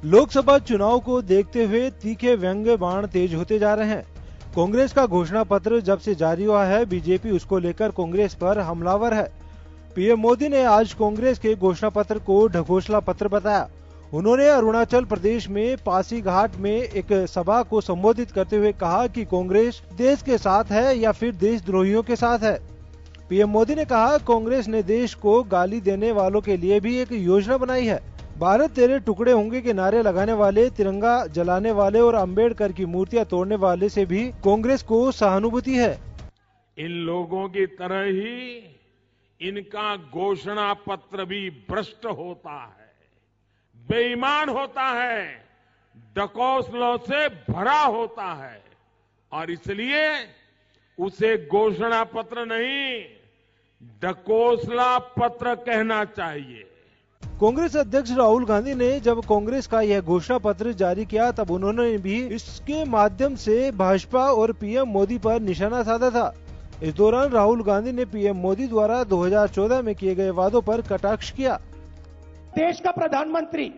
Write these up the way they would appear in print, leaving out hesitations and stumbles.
लोकसभा चुनाव को देखते हुए तीखे व्यंग्य बाण तेज होते जा रहे हैं। कांग्रेस का घोषणा पत्र जब से जारी हुआ है, बीजेपी उसको लेकर कांग्रेस पर हमलावर है। पीएम मोदी ने आज कांग्रेस के घोषणा पत्र को ढकोसला पत्र बताया। उन्होंने अरुणाचल प्रदेश में पासीघाट में एक सभा को संबोधित करते हुए कहा कि कांग्रेस देश के साथ है या फिर देशद्रोहियों के साथ है। पीएम मोदी ने कहा, कांग्रेस ने देश को गाली देने वालों के लिए भी एक योजना बनाई है। भारत तेरे टुकड़े होंगे के नारे लगाने वाले, तिरंगा जलाने वाले और अंबेडकर की मूर्तियां तोड़ने वाले से भी कांग्रेस को सहानुभूति है। इन लोगों की तरह ही इनका घोषणा पत्र भी भ्रष्ट होता है, बेईमान होता है, डकौसलों से भरा होता है और इसलिए उसे घोषणा पत्र नहीं, डकोसला पत्र कहना चाहिए। कांग्रेस अध्यक्ष राहुल गांधी ने जब कांग्रेस का यह घोषणा पत्र जारी किया, तब उन्होंने भी इसके माध्यम से भाजपा और पीएम मोदी पर निशाना साधा था। इस दौरान राहुल गांधी ने पीएम मोदी द्वारा 2014 में किए गए वादों पर कटाक्ष किया। देश का प्रधानमंत्री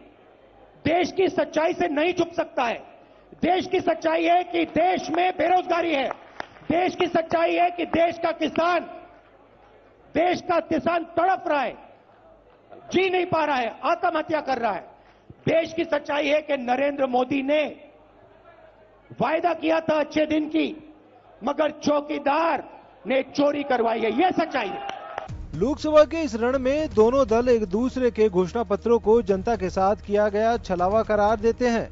देश की सच्चाई से नहीं छुप सकता है। देश की सच्चाई है कि देश में बेरोजगारी है। देश की सच्चाई है कि देश का किसान तड़प रहा है, जी नहीं पा रहा है, आत्महत्या कर रहा है। देश की सच्चाई है कि नरेंद्र मोदी ने वायदा किया था अच्छे दिन की, मगर चौकीदार ने चोरी करवाई है। यह सच्चाई है। लोकसभा के इस रण में दोनों दल एक दूसरे के घोषणा पत्रों को जनता के साथ किया गया छलावा करार देते हैं।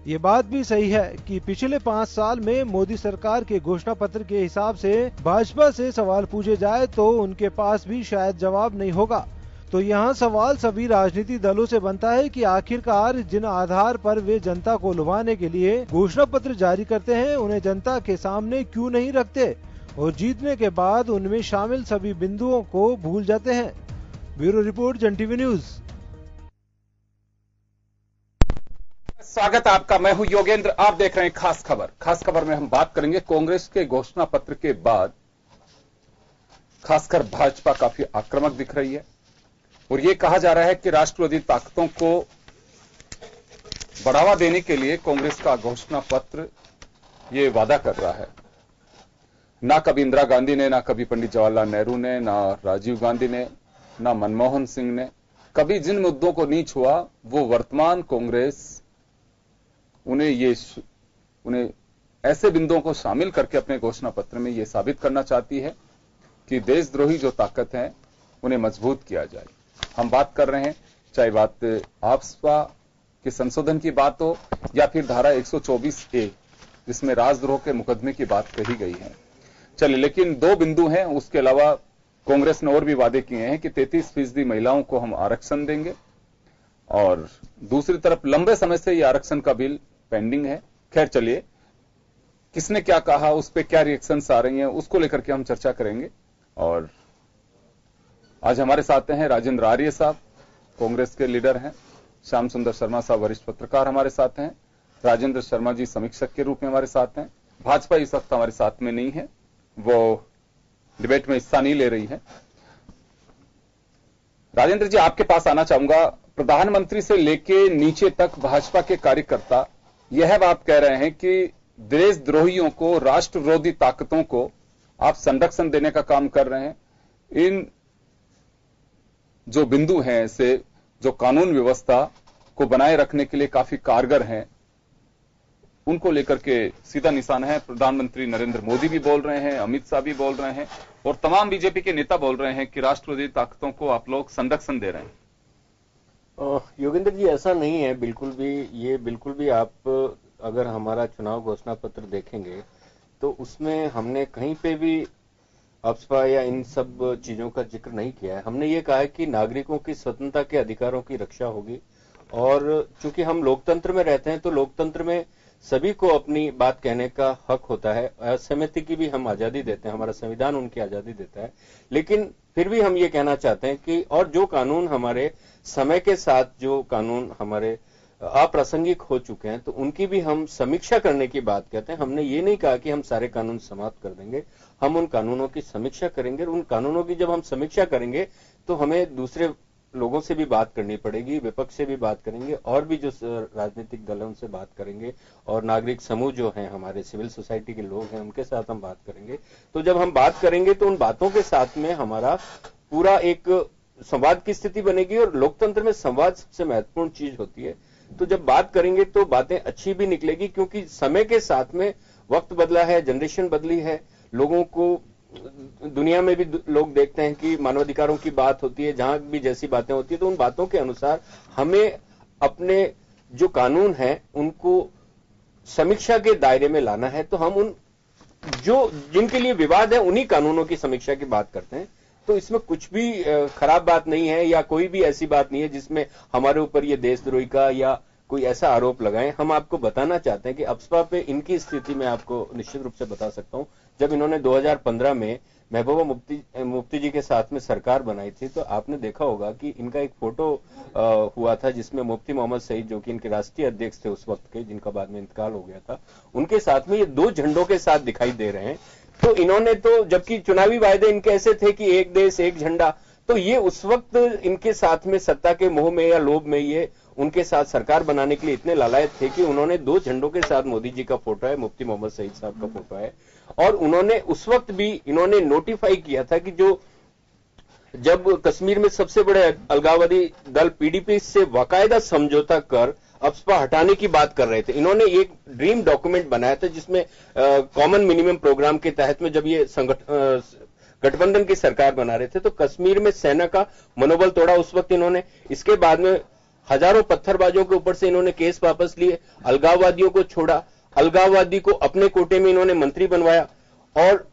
ये बात भी सही है कि पिछले 5 साल में मोदी सरकार के घोषणा पत्र के हिसाब से भाजपा से सवाल पूछे जाए तो उनके पास भी शायद जवाब नहीं होगा। तो यहाँ सवाल सभी राजनीतिक दलों से बनता है कि आखिरकार जिन आधार पर वे जनता को लुभाने के लिए घोषणा पत्र जारी करते हैं, उन्हें जनता के सामने क्यों नहीं रखते और जीतने के बाद उनमें शामिल सभी बिंदुओं को भूल जाते हैं। ब्यूरो रिपोर्ट, जन टीवी न्यूज। स्वागत आपका, मैं हूं योगेंद्र। आप देख रहे हैं खास खबर। खास खबर में हम बात करेंगे कांग्रेस के घोषणा पत्र के बाद खासकर भाजपा काफी आक्रामक दिख रही है और यह कहा जा रहा है कि राष्ट्रवादी ताकतों को बढ़ावा देने के लिए कांग्रेस का घोषणा पत्र यह वादा कर रहा है। ना कभी इंदिरा गांधी ने, ना कभी पंडित जवाहरलाल नेहरू ने, ना राजीव गांधी ने, ना मनमोहन सिंह ने कभी जिन मुद्दों को नहीं छुआ, वो वर्तमान कांग्रेस उन्हें ऐसे बिंदुओं को शामिल करके अपने घोषणा पत्र में यह साबित करना चाहती है कि देशद्रोही जो ताकत है उन्हें मजबूत किया जाए। हम बात कर रहे हैं, चाहे बात आपस्पा के संशोधन की बात हो या फिर धारा 124A जिसमें राजद्रोह के मुकदमे की बात कही गई है। चलिए, लेकिन 2 बिंदु हैं। उसके अलावा कांग्रेस ने और भी वादे किए हैं कि 33% महिलाओं को हम आरक्षण देंगे और दूसरी तरफ लंबे समय से यह आरक्षण का बिल पेंडिंग है। खैर चलिए, किसने क्या कहा, उस पर क्या रिएक्शंस आ रही हैं, उसको लेकर के हम चर्चा करेंगे। और आज हमारे साथ हैं राजेंद्र आर्य साहब, कांग्रेस के लीडर हैं। श्याम सुंदर शर्मा साहब वरिष्ठ पत्रकार हमारे साथ हैं। राजेंद्र शर्मा जी समीक्षक के रूप में हमारे साथ हैं। भाजपा इस वक्त हमारे साथ में नहीं है, वो डिबेट में हिस्सा नहीं ले रही है। राजेंद्र जी, आपके पास आना चाहूंगा। प्रधानमंत्री से लेके नीचे तक भाजपा के कार्यकर्ता यह बात कह रहे हैं कि देशद्रोहियों को, राष्ट्र विरोधी ताकतों को आप संरक्षण देने का काम कर रहे हैं। इन जो बिंदु हैं ऐसे जो कानून व्यवस्था को बनाए रखने के लिए काफी कारगर हैं, उनको लेकर के सीधा निशान है। प्रधानमंत्री नरेंद्र मोदी भी बोल रहे हैं, अमित शाह भी बोल रहे हैं और तमाम बीजेपी के नेता बोल रहे हैं कि राष्ट्रवादी ताकतों को आप लोग संरक्षण दे रहे हैं। योगेंद्र जी, ऐसा नहीं है बिल्कुल भी। ये बिल्कुल भी, आप अगर हमारा चुनाव घोषणा पत्र देखेंगे तो उसमें हमने कहीं पे भी अफस्पा या इन सब चीजों का जिक्र नहीं किया है। हमने ये कहा है कि नागरिकों की स्वतंत्रता के अधिकारों की रक्षा होगी और चूंकि हम लोकतंत्र में रहते हैं तो लोकतंत्र में सभी को अपनी बात कहने का हक होता है। असहमति की भी हम आजादी देते हैं, हमारा संविधान उनकी आजादी देता है। लेकिन फिर भी हम ये कहना चाहते हैं कि और जो कानून हमारे समय के साथ, जो कानून हमारे अप्रासंगिक हो चुके हैं, तो उनकी भी हम समीक्षा करने की बात कहते हैं। हमने ये नहीं कहा कि हम सारे कानून समाप्त कर देंगे, हम उन कानूनों की समीक्षा करेंगे और उन कानूनों की जब हम समीक्षा करेंगे तो हमें दूसरे लोगों से भी बात करनी पड़ेगी, विपक्ष से भी बात करेंगे और भी जो राजनीतिक दल है उनसे बात करेंगे और नागरिक समूह जो हैं, हमारे सिविल सोसाइटी के लोग हैं, उनके साथ हम बात करेंगे। तो जब हम बात करेंगे तो उन बातों के साथ में हमारा पूरा एक संवाद की स्थिति बनेगी और लोकतंत्र में संवाद सबसे महत्वपूर्ण चीज होती है। तो जब बात करेंगे तो बातें अच्छी भी निकलेगी, क्योंकि समय के साथ में वक्त बदला है, जनरेशन बदली है, लोगों को दुनिया में भी लोग देखते हैं कि मानवाधिकारों की बात होती है, जहां भी जैसी बातें होती है, तो उन बातों के अनुसार हमें अपने जो कानून हैं उनको समीक्षा के दायरे में लाना है। तो हम उन जो जिनके लिए विवाद है उन्हीं कानूनों की समीक्षा की बात करते हैं। तो इसमें कुछ भी खराब बात नहीं है या कोई भी ऐसी बात नहीं है जिसमें हमारे ऊपर ये देशद्रोही का या कोई ऐसा आरोप लगाएं। हम आपको बताना चाहते हैं कि अप्सपा पे इनकी स्थिति मैं आपको निश्चित रूप से बता सकता हूं। जब इन्होंने 2015 में महबूबा मुफ्ती जी के साथ में सरकार बनाई थी, तो आपने देखा होगा कि इनका एक फोटो हुआ था जिसमें मुफ्ती मोहम्मद सईद, जो कि इनके राष्ट्रीय अध्यक्ष थे उस वक्त के, जिनका बाद में इंतकाल हो गया था, उनके साथ में ये 2 झंडों के साथ दिखाई दे रहे हैं। तो इन्होंने तो, जबकि चुनावी वायदे इनके ऐसे थे कि एक देश एक झंडा, तो ये उस वक्त इनके साथ में सत्ता के मोह में या लोभ में ये उनके साथ सरकार बनाने के लिए इतने लालायत थे कि उन्होंने 2 झंडों के साथ, मोदी जी का फोटो है, मुफ्ती मोहम्मद सईद साहब का फोटो है, और उन्होंने उस वक्त भी इन्होंने नोटिफाई किया था कि जो जब कश्मीर में सबसे बड़े अलगाववादी दल पीडीपी से बाकायदा समझौता कर अप्सपा हटाने की बात कर रहे थे, इन्होंने एक ड्रीम डॉक्यूमेंट बनाया था जिसमें कॉमन मिनिमम प्रोग्राम के तहत में जब ये गठबंधन की सरकार बना रहे थे तो कश्मीर में सेना का मनोबल तोड़ा उस वक्त इन्होंने। इसके बाद में हजारों पत्थरबाजों के ऊपर से इन्होंने केस वापस लिए, अलगाववादियों को छोड़ा, अलगाववादी को अपने कोटे में इन्होंने मंत्री बनवाया, और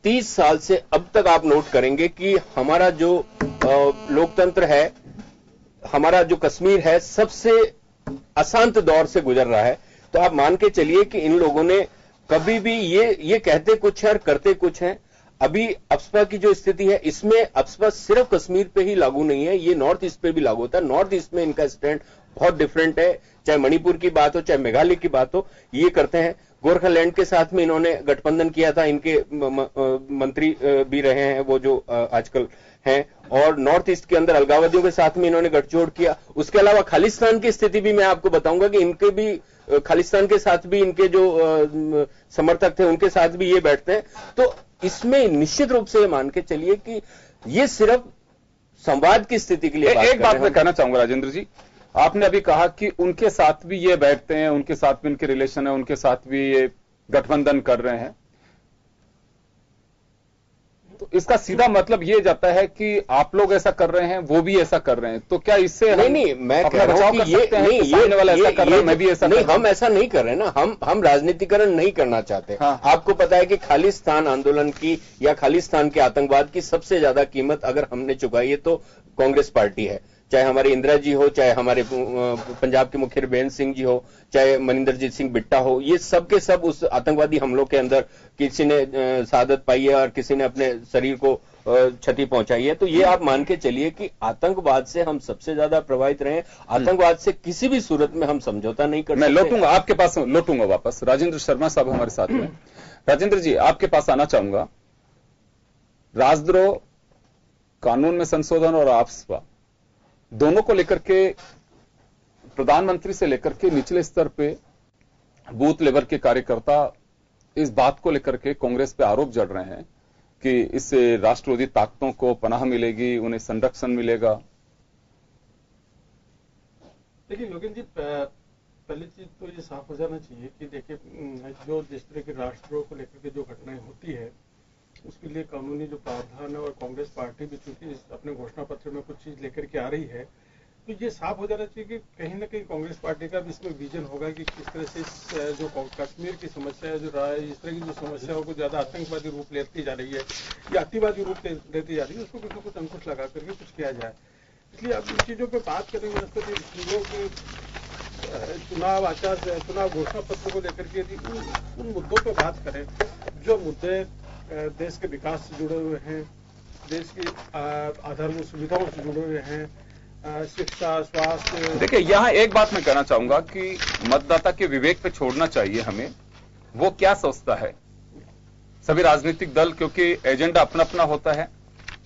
30 साल से अब तक आप नोट करेंगे कि हमारा जो लोकतंत्र है, हमारा जो कश्मीर है, सबसे अशांत दौर से गुजर रहा है। तो आप मान के चलिए कि इन लोगों ने कभी भी ये कहते कुछ है और करते कुछ है। अभी अप्सपा की जो स्थिति है, इसमें अप्सपा सिर्फ कश्मीर पे ही लागू नहीं है, ये नॉर्थ ईस्ट पे भी लागू होता है। नॉर्थ ईस्ट में इनका स्टैंड बहुत डिफरेंट है, चाहे मणिपुर की बात हो, चाहे मेघालय की बात हो, ये करते हैं। गोरखालैंड के साथ में इन्होंने गठबंधन किया था, इनके मंत्री भी रहे हैं वो जो आजकल हैं, और नॉर्थ ईस्ट के अंदर अलगाववादियों के साथ में इन्होंने गठजोड़ किया। उसके अलावा खालिस्तान की स्थिति भी मैं आपको बताऊंगा कि इनके भी खालिस्तान के साथ भी इनके जो समर्थक थे उनके साथ भी ये बैठते हैं। तो इसमें निश्चित रूप से मान के चलिए कि ये सिर्फ संवाद की स्थिति के लिए एक बात मैं कहना चाहूंगा राजेंद्र जी, आपने अभी कहा कि उनके साथ भी ये बैठते हैं, उनके साथ भी इनके रिलेशन है, उनके साथ भी ये गठबंधन कर रहे हैं, तो इसका सीधा मतलब ये जाता है कि आप लोग ऐसा कर रहे हैं, वो भी ऐसा कर रहे हैं। तो क्या इससे नहीं, मैं कह रहा हूं कि ये वाला ऐसा कर रहा है, मैं भी ऐसा नहीं, हम ऐसा नहीं कर रहे ना, हम राजनीतिकरण नहीं करना चाहते। हाँ। आपको पता है कि खालिस्तान आंदोलन की या खालिस्तान के आतंकवाद की सबसे ज्यादा कीमत अगर हमने चुकाई है तो कांग्रेस पार्टी है। चाहे हमारे इंदिरा जी हो, चाहे हमारे पंजाब के मुखिया बेन सिंह जी हो, चाहे मनिंदरजीत सिंह बिट्टा हो, ये सब के सब उस आतंकवादी हमलों के अंदर किसी ने शहादत पाई है और किसी ने अपने शरीर को क्षति पहुंचाई है। तो ये आप मान के चलिए कि आतंकवाद से हम सबसे ज्यादा प्रभावित रहे। आतंकवाद से किसी भी सूरत में हम समझौता नहीं कर सकते। मैं लौटूंगा आपके पास, लौटूंगा वापस। राजेंद्र शर्मा साहब हमारे साथ में। राजेंद्र जी, आपके पास आना चाहूंगा। राजद्रोह कानून में संशोधन और अप्सपा दोनों को लेकर के प्रधानमंत्री से लेकर के निचले स्तर पे बूथ लेवल के कार्यकर्ता इस बात को लेकर के कांग्रेस पे आरोप जड़ रहे हैं कि इससे राष्ट्रविरोधी ताकतों को पनाह मिलेगी, उन्हें संरक्षण मिलेगा। देखिए योगेंद्र जी, पहली चीज तो ये साफ हो जाना चाहिए कि देखिए जो जिस तरह के राष्ट्रों को लेकर के जो घटनाएं होती है उसके लिए कानूनी जो प्रावधान है, और कांग्रेस पार्टी भी चूंकि अपने घोषणा पत्र में कुछ चीज लेकर के आ रही है, तो ये साफ हो जाना चाहिए कि कहीं ना कहीं कांग्रेस पार्टी का भी इसमें विजन होगा कि किस तरह से जो कश्मीर की समस्या है, जो इस तरह की जो समस्या है वो ज्यादा आतंकवादी रूप लेती जा रही है या अतिवादी रूप लेती जा रही है, उसको कुछ न कुछ अंकुश लगा करके कुछ किया जाए। इसलिए अब इन चीजों पर बात करेंगे, चीजों के चुनाव घोषणा पत्र को लेकर के यदि उन मुद्दों पर बात करें जो मुद्दे देश के विकास से जुड़े हुए हैं, देश की आधारभूत सुविधाओं से जुड़े हुए हैं, शिक्षा, स्वास्थ्य। देखिए, यहां एक बात मैं कहना चाहूंगा कि मतदाता के विवेक पे छोड़ना चाहिए हमें, वो क्या सोचता है। सभी राजनीतिक दल, क्योंकि एजेंडा अपना अपना होता है,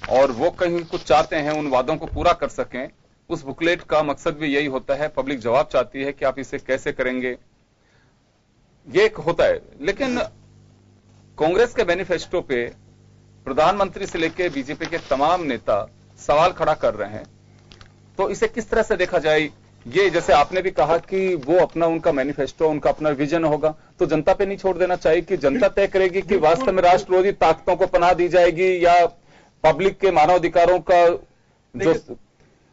और वो कहीं कुछ चाहते हैं, उन वादों को पूरा कर सकें, उस बुकलेट का मकसद भी यही होता है। पब्लिक जवाब चाहती है कि आप इसे कैसे करेंगे, ये एक होता है। लेकिन कांग्रेस के मैनिफेस्टो पे प्रधानमंत्री से लेकर बीजेपी के तमाम नेता सवाल खड़ा कर रहे हैं, तो इसे किस तरह से देखा जाए? ये जैसे आपने भी कहा कि वो अपना उनका मैनिफेस्टो, उनका अपना विजन होगा, तो जनता पे नहीं छोड़ देना चाहिए कि जनता तय करेगी कि वास्तव में राष्ट्रविरोधी ताकतों को पनाह दी जाएगी या पब्लिक के मानवाधिकारों का जो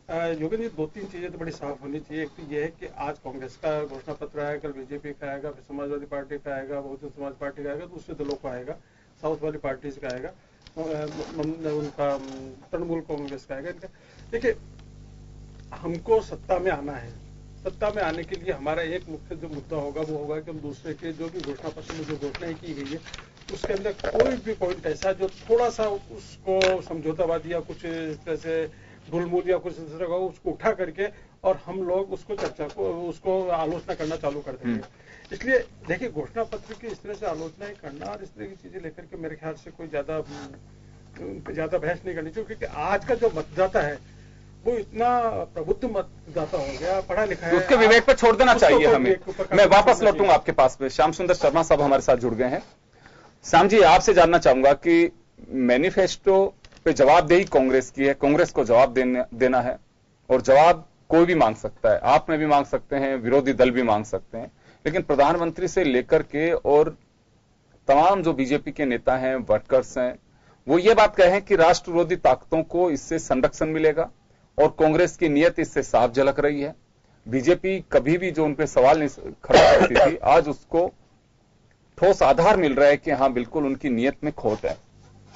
योगेंद्र जी, दो तीन चीजें तो बड़ी साफ होनी चाहिए। एक तो यह है कि आज कांग्रेस का घोषणा पत्र आएगा, कल बीजेपी का आएगा, फिर समाजवादी पार्टी का आएगा, बहुजन समाज पार्टी का आएगा, दूसरे दलों का आएगा, साउथ वाली पार्टीज का आएगा, उनका तृणमूल कांग्रेस का आएगा। देखिए, हमको सत्ता में आना है। सत्ता में आने के लिए हमारा एक मुख्य जो मुद्दा होगा वो होगा कि हम दूसरे के जो भी घोषणा पत्र में जो घोषणाएं की गई है उसके अंदर कोई भी पॉइंट ऐसा जो थोड़ा सा उसको समझौतावादी या कुछ जैसे ढुलमुल या कुछ दूसरा होगा उसको उठा करके और हम लोग उसको चर्चा को उसको आलोचना करना चालू कर देंगे। इसलिए देखिए, घोषणा पत्र की इस तरह से आलोचनाएं करना और इस तरह की चीजें लेकर के मेरे ख्याल से कोई ज्यादा बहस नहीं करनी चाहिए, क्योंकि आज का जो मतदाता है वो इतना प्रबुद्ध मतदाता हो गया, पढ़ा लिखा है, उसके विवेक पर छोड़ देना चाहिए हमें। मैं वापस लौटूंगा आपके पास में। श्याम सुंदर शर्मा साहब हमारे साथ जुड़ गए हैं। श्याम जी, आपसे जानना चाहूंगा कि मैनिफेस्टो पे जवाबदेही कांग्रेस की है, कांग्रेस को जवाब देना है, और जवाब कोई भी मांग सकता है, आप में भी मांग सकते हैं, विरोधी दल भी मांग सकते हैं, लेकिन प्रधानमंत्री से लेकर के और तमाम जो बीजेपी के नेता हैं, वर्कर्स हैं, वो ये बात कहें कि राष्ट्र विरोधी ताकतों को इससे संरक्षण मिलेगा, और कांग्रेस की नीयत इससे साफ झलक रही है। बीजेपी कभी भी जो उन पे सवाल नहीं खड़ा करती थी, आज उसको ठोस आधार मिल रहा है कि हाँ, बिल्कुल उनकी नीयत में खोट है।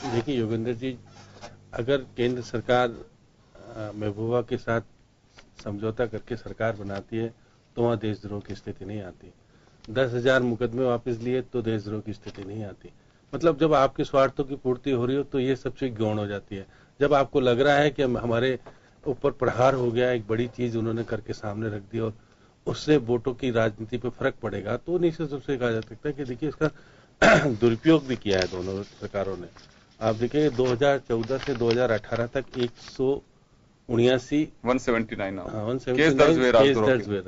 देखिए योगेंद्र जी, अगर केंद्र सरकार महबूबा के साथ समझौता करके सरकार बनाती है तो वहां देशद्रोह की स्थिति नहीं आती। 10,000 मुकदमे वापस लिए तो देशद्रोह की स्थिति नहीं आती। मतलब जब आपके स्वार्थों की पूर्ति हो रही हो तो ये सबसे गौण हो जाती है। जब आपको लग रहा है कि हमारे ऊपर प्रहार हो गया, एक बड़ी चीज उन्होंने करके सामने रख दी और उससे वोटों की राजनीति पे फर्क पड़ेगा, तो निश्चित रूप से कहा जा सकता है कि देखिए इसका दुरुपयोग भी किया है दोनों सरकारों ने। आप देखिए 2014 से 2018 तक 179 केस दर्ज हुए।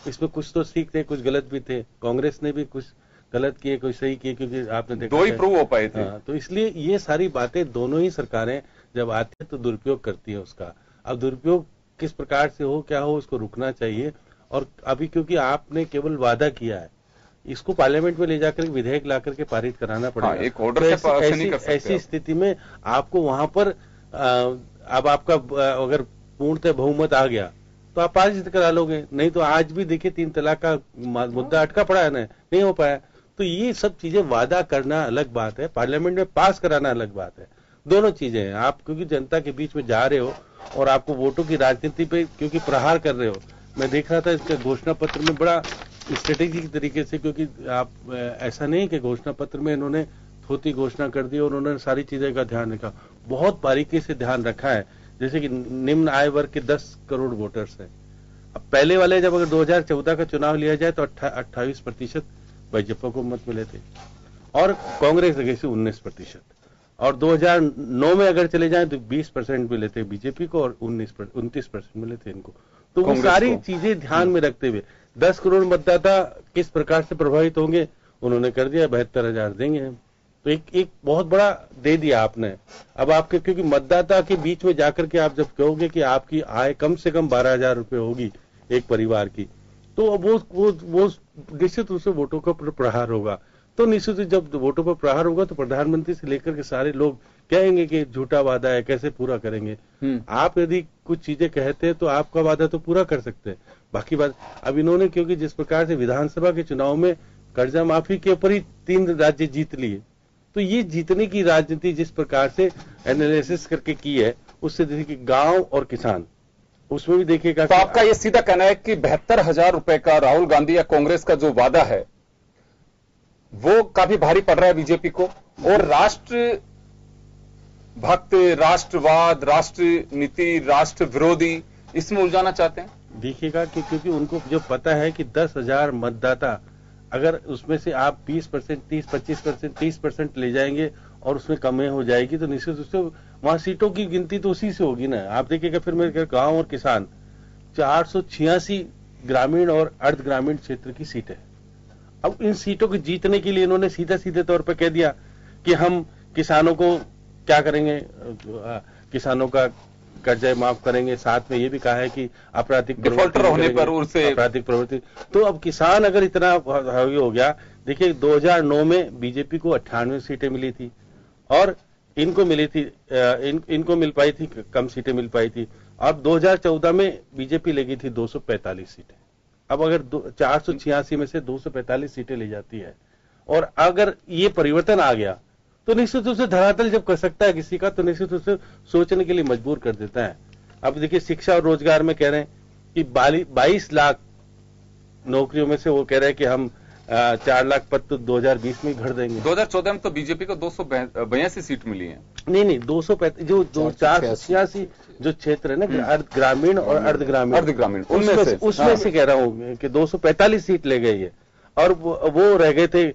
इसमें कुछ तो ठीक थे, कुछ गलत भी थे। कांग्रेस ने भी कुछ गलत किए, कुछ सही किए, क्योंकि आपने देखा दो ही प्रूव हो पाए थे। तो इसलिए ये सारी बातें दोनों ही सरकारें जब आती है तो दुरुपयोग करती है उसका। अब दुरुपयोग किस प्रकार से हो, क्या हो, उसको रुकना चाहिए। और अभी क्योंकि आपने केवल वादा किया है, इसको पार्लियामेंट में ले जाकर विधेयक ला करके पारित कराना पड़ेगा। एक ऑर्डर से नहीं कर सकते। ऐसी स्थिति में आपको वहां पर अब आपका अगर पूर्णतः बहुमत आ गया तो आप पारित करा लोगे, नहीं तो आज भी देखिए 3 तलाक का मुद्दा अटका पड़ा है ना, नहीं हो पाया। तो ये सब चीजें वादा करना अलग बात है, पार्लियामेंट में पास कराना अलग बात है। दोनों चीजें हैं। आप क्योंकि जनता के बीच में जा रहे हो और आपको वोटों की राजनीति पे क्योंकि प्रहार कर रहे हो। मैं देख रहा था इसका घोषणा पत्र में बड़ा स्ट्रेटेजिक तरीके से, क्योंकि आप ऐसा नहीं कि घोषणा पत्र में इन्होंने थोती घोषणा कर दी और उन्होंने सारी चीजें का ध्यान रखा, बहुत बारीकी से ध्यान रखा है। जैसे कि निम्न आय वर्ग के 10 करोड़ वोटर्स हैं। अब पहले वाले जब अगर 2014 का चुनाव लिया जाए तो 28% भाजपा को मत मिले थे और कांग्रेस जगह से 19%, और 2009 में अगर चले जाएं तो 20% मिले थे बीजेपी को और 29% मिले थे इनको। तो वो सारी चीजें ध्यान में रखते हुए 10 करोड़ मतदाता किस प्रकार से प्रभावित होंगे उन्होंने कर दिया, 72,000 देंगे हम। तो एक बहुत बड़ा दे दिया आपने। अब आपके क्योंकि मतदाता के बीच में जाकर के आप जब कहोगे कि आपकी आय कम से कम 12,000 रुपए होगी एक परिवार की, तो वो निश्चित रूप से वोटों का प्रहार होगा। तो निश्चित जब वोटों पर प्रहार होगा तो प्रधानमंत्री से लेकर के सारे लोग कहेंगे कि झूठा वादा है, कैसे पूरा करेंगे। आप यदि कुछ चीजें कहते हैं तो आपका वादा तो पूरा कर सकते हैं, बाकी बात। अब इन्होंने क्योंकि जिस प्रकार से विधानसभा के चुनाव में कर्जा माफी के ऊपर ही 3 राज्य जीत लिए, तो ये जीतने की राजनीति जिस प्रकार से एनालिसिस करके की है, उससे देखिए गांव और किसान उसमें भी देखिएगा। तो आपका ये सीधा कहना है कि 72,000 रुपए का राहुल गांधी या कांग्रेस का जो वादा है वो काफी भारी पड़ रहा है बीजेपी को, और राष्ट्र भक्त, राष्ट्रवाद, राष्ट्र नीति, राष्ट्र विरोधी, इसमें उलझाना चाहते हैं। देखिएगा कि क्योंकि उनको जो पता है कि 10,000 मतदाता अगर उसमें से आप 20%, 30-25%, 30% ले जाएंगे और उसमें कमी हो जाएगी तो निश्चित रूप से वहां सीटों की गिनती तो उसी से होगी ना। आप देखिएगा फिर मेरे गांव और किसान 486 ग्रामीण और अर्ध ग्रामीण क्षेत्र की सीटें। अब इन सीटों को जीतने के लिए इन्होंने सीधे तौर पर कह दिया कि हम किसानों को क्या करेंगे, किसानों का कर्जा माफ करेंगे, साथ में ये भी कहा है कि आपराधिक डिफॉल्टर होने पर उनसे आपराधिक प्रवृत्ति। तो अब किसान अगर इतना हावी हो गया, देखिए 2009 में बीजेपी को 98 सीटें मिली थी और इनको मिली थी इनको मिल पाई थी, कम सीटें मिल पाई थी। अब 2014 में बीजेपी ले गई थी 245 सीटें। अब अगर 486 में से 245 सीटें ले जाती है और अगर ये परिवर्तन आ गया तो निश्चित रूप से धरातल जब कर सकता है किसी का तो निश्चित रूप से सोचने के लिए मजबूर कर देता है। अब देखिए शिक्षा और रोजगार में कह रहे हैं कि 22 लाख नौकरियों में से वो कह रहे हैं कि हम 4 लाख पद तो 2020 में भर देंगे। 2014 में तो बीजेपी को 282 सीट मिली है। नहीं 235 जो 486 जो क्षेत्र है ना अर्ध ग्रामीण और अर्ध ग्रामीण उसमें से कह रहा हूं कि 245 सीट ले गई है और वो रह गए थे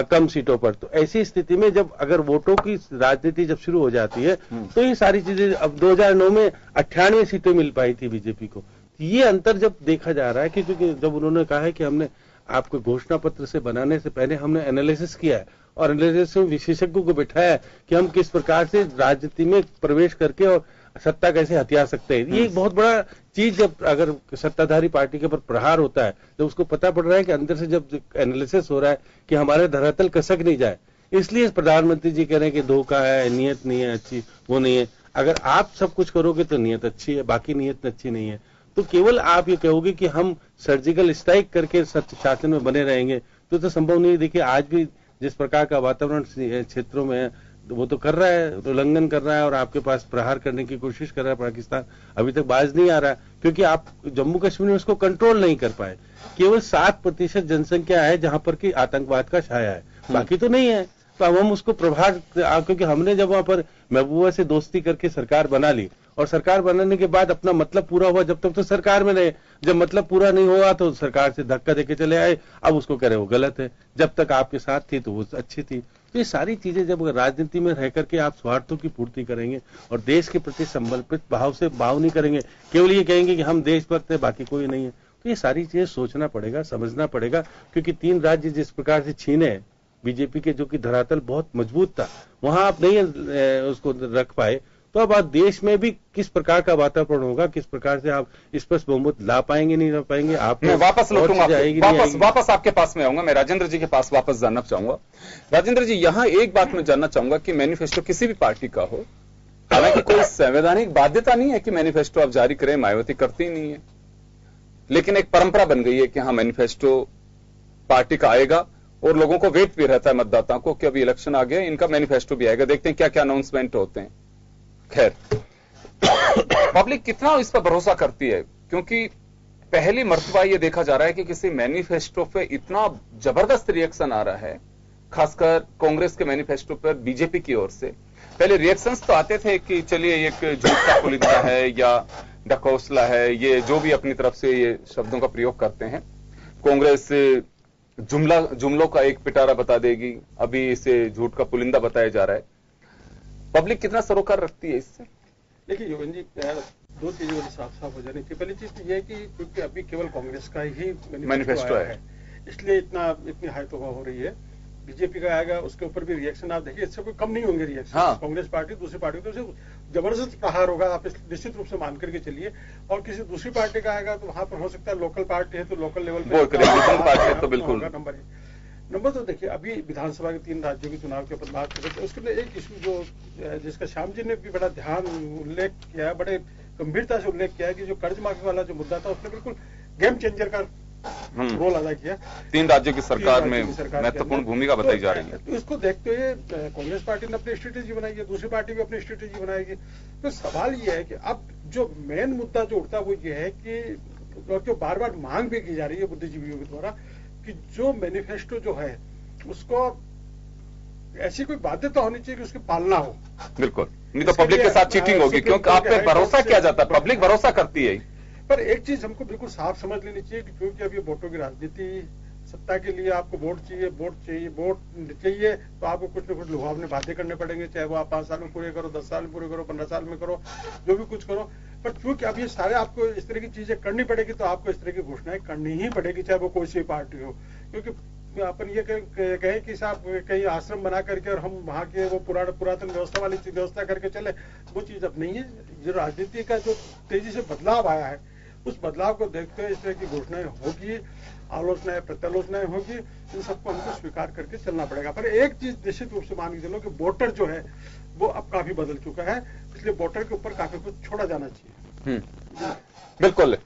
कम सीटों पर। तो ऐसी स्थिति में जब अगर वोटों की राजनीति जब शुरू हो जाती है तो ये सारी चीजें, अब 2009 में 98 सीटें मिल पाई थी बीजेपी को। ये अंतर जब देखा जा रहा है कि क्योंकि जब उन्होंने कहा है कि हमने आपको घोषणा पत्र से बनाने से पहले हमने एनालिसिस किया है और एनालिसिस में विशेषज्ञों को बिठाया कि हम किस प्रकार से राजनीति में प्रवेश करके और सत्ता कैसे हथिया सकते हैं। ये एक बहुत बड़ा चीज जब अगर सत्ताधारी पार्टी के ऊपर प्रहार होता है तो उसको पता पड़ रहा है कि अंदर से जब एनालिसिस हो रहा है कि हमारे धरातल कसक नहीं जाए, इसलिए प्रधानमंत्री जी कह रहे हैं कि धोखा है, नीयत नहीं है अच्छी, वो नहीं है। अगर आप सब कुछ करोगे तो नीयत अच्छी है, बाकी नीयत अच्छी नहीं है तो केवल आप ये कहोगे कि हम सर्जिकल स्ट्राइक करके सत्य शासन में बने रहेंगे तो संभव नहीं। देखिए आज भी जिस प्रकार का वातावरण क्षेत्रों में है वो तो कर रहा है, उल्लंघन कर रहा है और आपके पास प्रहार करने की कोशिश कर रहा है पाकिस्तान। अभी तक बाज नहीं आ रहा है क्योंकि आप जम्मू कश्मीर में उसको कंट्रोल नहीं कर पाए। केवल 7% जनसंख्या है जहां पर कि आतंकवाद का छाया है, बाकी तो नहीं है। तो अब हम उसको प्रभाव, क्योंकि हमने जब वहां पर महबूबा से दोस्ती करके सरकार बना ली और सरकार बनाने के बाद अपना मतलब पूरा हुआ, जब तक तो सरकार में रहे, जब मतलब पूरा नहीं हुआ तो सरकार से धक्का देके चले आए, अब उसको कह रहे वो गलत है, जब तक आपके साथ थी तो वो अच्छी थी। तो ये सारी चीजें जब राजनीति में रह करके आप स्वार्थों की पूर्ति करेंगे और देश के प्रति समर्पित भाव से भाव नहीं करेंगे, केवल ये कहेंगे कि हम देशभक्त है बाकी कोई नहीं है, तो ये सारी चीजें सोचना पड़ेगा, समझना पड़ेगा। क्योंकि 3 राज्य जिस प्रकार से छीने बीजेपी के, जो कि धरातल बहुत मजबूत था, वहां आप नहीं उसको रख पाए, तो अब आप देश में भी किस प्रकार का वातावरण होगा, किस प्रकार से आप स्पष्ट बहुमत ला पाएंगे नहीं ला पाएंगे। आप मैं वापस लौटूंगा, वापस आपके पास में आऊंगा। मैं राजेंद्र जी के पास वापस जानना चाहूंगा। राजेंद्र जी, यहां एक बात मैं जानना चाहूंगा कि मैनिफेस्टो किसी भी पार्टी का हो, हालांकि कोई संवैधानिक बाध्यता नहीं है कि मैनिफेस्टो आप जारी करें, मायावती करती नहीं है, लेकिन एक परंपरा बन गई है कि हाँ मैनिफेस्टो पार्टी का आएगा और लोगों को वेट भी रहता है, मतदाताओं को, कि अभी इलेक्शन आ गया, इनका मैनिफेस्टो भी आएगा, देखते हैं क्या क्या अनाउंसमेंट होते हैं। खैर, पब्लिक कितना इस पर भरोसा करती है, क्योंकि पहली मर्तबा यह देखा जा रहा है कि किसी मैनिफेस्टो पे इतना जबरदस्त रिएक्शन आ रहा है, खासकर कांग्रेस के मैनिफेस्टो पर बीजेपी की ओर से। पहले रिएक्शंस तो आते थे कि चलिए एक झूठ का पुलिंदा है या ढकोसला है, ये जो भी अपनी तरफ से ये शब्दों का प्रयोग करते हैं। कांग्रेस जुमलों का एक पिटारा बता देगी, अभी इसे झूठ का पुलिंदा बताया जा रहा है। पब्लिक कितना सरोकार रखती है इससे? देखिए योगेन जी, 2 चीजें बड़ी साफ साफ हो जानी चाहिए। पहली चीज तो यह है कि क्योंकि अभी केवल कांग्रेस का ही मैनिफेस्टो है, इसलिए इतनी हाई तोबा हो रही है। बीजेपी का आएगा, उसके ऊपर भी रिएक्शन आप देखिए, इससे कोई कम नहीं होंगे रिएक्शन। हाँ। कांग्रेस पार्टी दूसरी पार्टी तो जबरदस्त प्रहार होगा, आप निश्चित रूप से मान करके चलिए। और किसी दूसरी पार्टी का आएगा तो वहां पर हो सकता है लोकल पार्टी है तो लोकल लेवल पर तो बिल्कुल नंबर। तो देखिए, अभी विधानसभा के 3 राज्यों के चुनाव के ऊपर बात करें तो उसके लिए एक इशू जो जिसका श्याम जी ने भी बड़ा ध्यान उल्लेख किया है, बड़े गंभीरता से उल्लेख किया है कि जो कर्ज माफी वाला जो मुद्दा था उसने बिल्कुल गेम चेंजर का रोल अदा किया। 3 राज्यों की सरकार में महत्वपूर्ण भूमिका बताई जा रही है। तो इसको देखते हुए कांग्रेस पार्टी ने अपनी स्ट्रेटेजी बनाई है, दूसरी पार्टी भी अपनी स्ट्रेटेजी बनाएगी। तो सवाल ये है कि अब जो मेन मुद्दा जो उठता है वो ये है कि, और जो बार बार मांग भी की जा रही है बुद्धिजीवियों के द्वारा, कि जो मैनिफेस्टो जो है उसको ऐसी कोई बाध्यता होनी चाहिए कि उसकी पालना हो। बिल्कुल, नहीं तो पब्लिक के साथ चीटिंग होगी, क्योंकि आप पे भरोसा किया जाता है, पब्लिक भरोसा करती है। पर एक चीज हमको बिल्कुल साफ समझ लेनी चाहिए कि क्योंकि अब ये वोटों की राजनीति सत्ता के लिए आपको वोट चाहिए तो आपको कुछ न कुछ लुभावने बातें करने पड़ेंगे, चाहे वो आप 5 साल में पूरे करो, 10 साल में पूरे करो, 15 साल में करो, जो भी कुछ करो। पर क्योंकि अब ये सारे आपको इस तरह की चीजें करनी पड़ेगी, तो आपको इस तरह की घोषणाएं करनी ही पड़ेगी, चाहे वो कोई सी पार्टी हो। क्योंकि अपन ये कहें कि साहब कहीं आश्रम बना करके और हम वहां के वो पुरातन व्यवस्था वाली व्यवस्था करके चले, वो चीज अब नहीं है। जो राजनीति का जो तेजी से बदलाव आया है, उस बदलाव को देखते हुए इस तरह की घोषणाएं होगी, आलोचनाएं प्रत्यालोचनाएं होगी, इन सबको हमको स्वीकार करके चलना पड़ेगा। पर एक चीज निश्चित रूप से मान के चलो कि वोटर जो है वो अब काफी बदल चुका है, इसलिए वोटर के ऊपर काफी कुछ छोड़ा जाना चाहिए। बिल्कुल,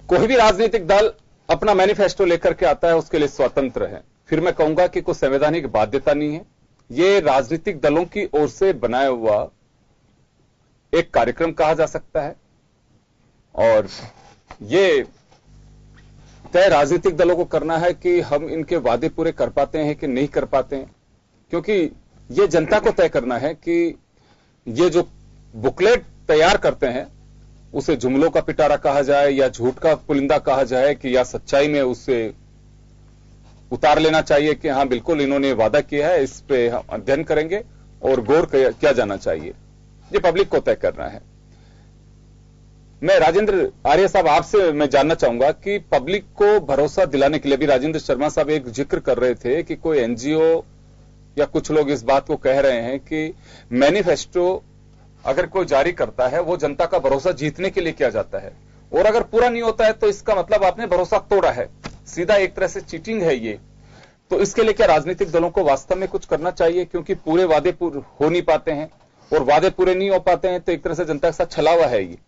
कोई भी राजनीतिक दल अपना मैनिफेस्टो लेकर के आता है, उसके लिए स्वतंत्र है। फिर मैं कहूंगा कि कोई संवैधानिक बाध्यता नहीं है, ये राजनीतिक दलों की ओर से बनाया हुआ एक कार्यक्रम कहा जा सकता है, और ये तय राजनीतिक दलों को करना है कि हम इनके वादे पूरे कर पाते हैं कि नहीं कर पाते हैं, क्योंकि ये जनता को तय करना है कि ये जो बुकलेट तैयार करते हैं उसे जुमलों का पिटारा कहा जाए या झूठ का पुलिंदा कहा जाए कि या सच्चाई में उससे उतार लेना चाहिए कि हां बिल्कुल इन्होंने वादा किया है, इस पे हम अध्ययन करेंगे और गौर किया जाना चाहिए। ये पब्लिक को तय करना है। मैं राजेंद्र आर्य साहब आपसे मैं जानना चाहूंगा कि पब्लिक को भरोसा दिलाने के लिए भी राजेंद्र शर्मा साहब एक जिक्र कर रहे थे कि कोई एनजीओ या कुछ लोग इस बात को कह रहे हैं कि मैनिफेस्टो अगर कोई जारी करता है वो जनता का भरोसा जीतने के लिए किया जाता है, और अगर पूरा नहीं होता है तो इसका मतलब आपने भरोसा तोड़ा है, सीधा एक तरह से चीटिंग है ये। तो इसके लिए क्या राजनीतिक दलों को वास्तव में कुछ करना चाहिए, क्योंकि पूरे वादे हो नहीं पाते हैं, और वादे पूरे नहीं हो पाते हैं तो एक तरह से जनता के साथ छलावा है ये।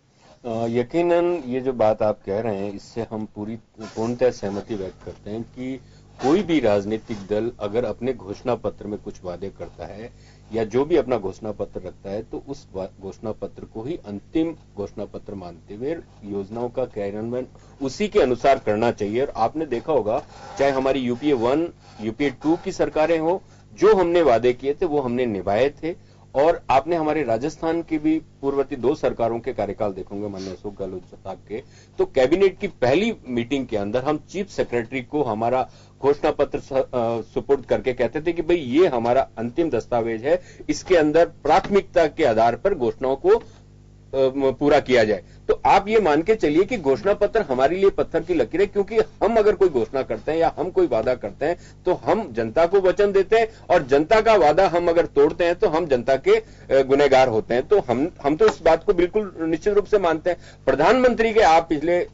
यकीनन ये जो बात आप कह रहे हैं इससे हम पूर्णतः सहमति व्यक्त करते हैं कि कोई भी राजनीतिक दल अगर अपने घोषणा पत्र में कुछ वादे करता है या जो भी अपना घोषणा पत्र रखता है तो उस घोषणा पत्र को ही अंतिम घोषणा पत्र मानते हुए योजनाओं का क्रियान्वयन उसी के अनुसार करना चाहिए। और आपने देखा होगा चाहे हमारी यूपीए 1 यूपीए 2 की सरकारें हो, जो हमने वादे किए थे वो हमने निभाए थे। और आपने हमारे राजस्थान की भी पूर्ववर्ती 2 सरकारों के कार्यकाल देखोगे माननीय अशोक गहलोत साहब के, तो कैबिनेट की पहली मीटिंग के अंदर हम चीफ सेक्रेटरी को हमारा घोषणा पत्र सुपुर्द करके कहते थे कि भाई ये हमारा अंतिम दस्तावेज है, इसके अंदर प्राथमिकता के आधार पर घोषणाओं को पूरा किया जाए। तो आप ये मान के चलिए कि घोषणा पत्र हमारे लिए पत्थर की लकीर है, क्योंकि हम अगर कोई घोषणा करते हैं या हम कोई वादा करते हैं तो हम जनता को वचन देते हैं, और जनता का वादा हम अगर तोड़ते हैं तो हम जनता के गुनहगार होते हैं। तो हम तो इस बात को बिल्कुल निश्चित रूप से मानते हैं। प्रधानमंत्री के आप पिछले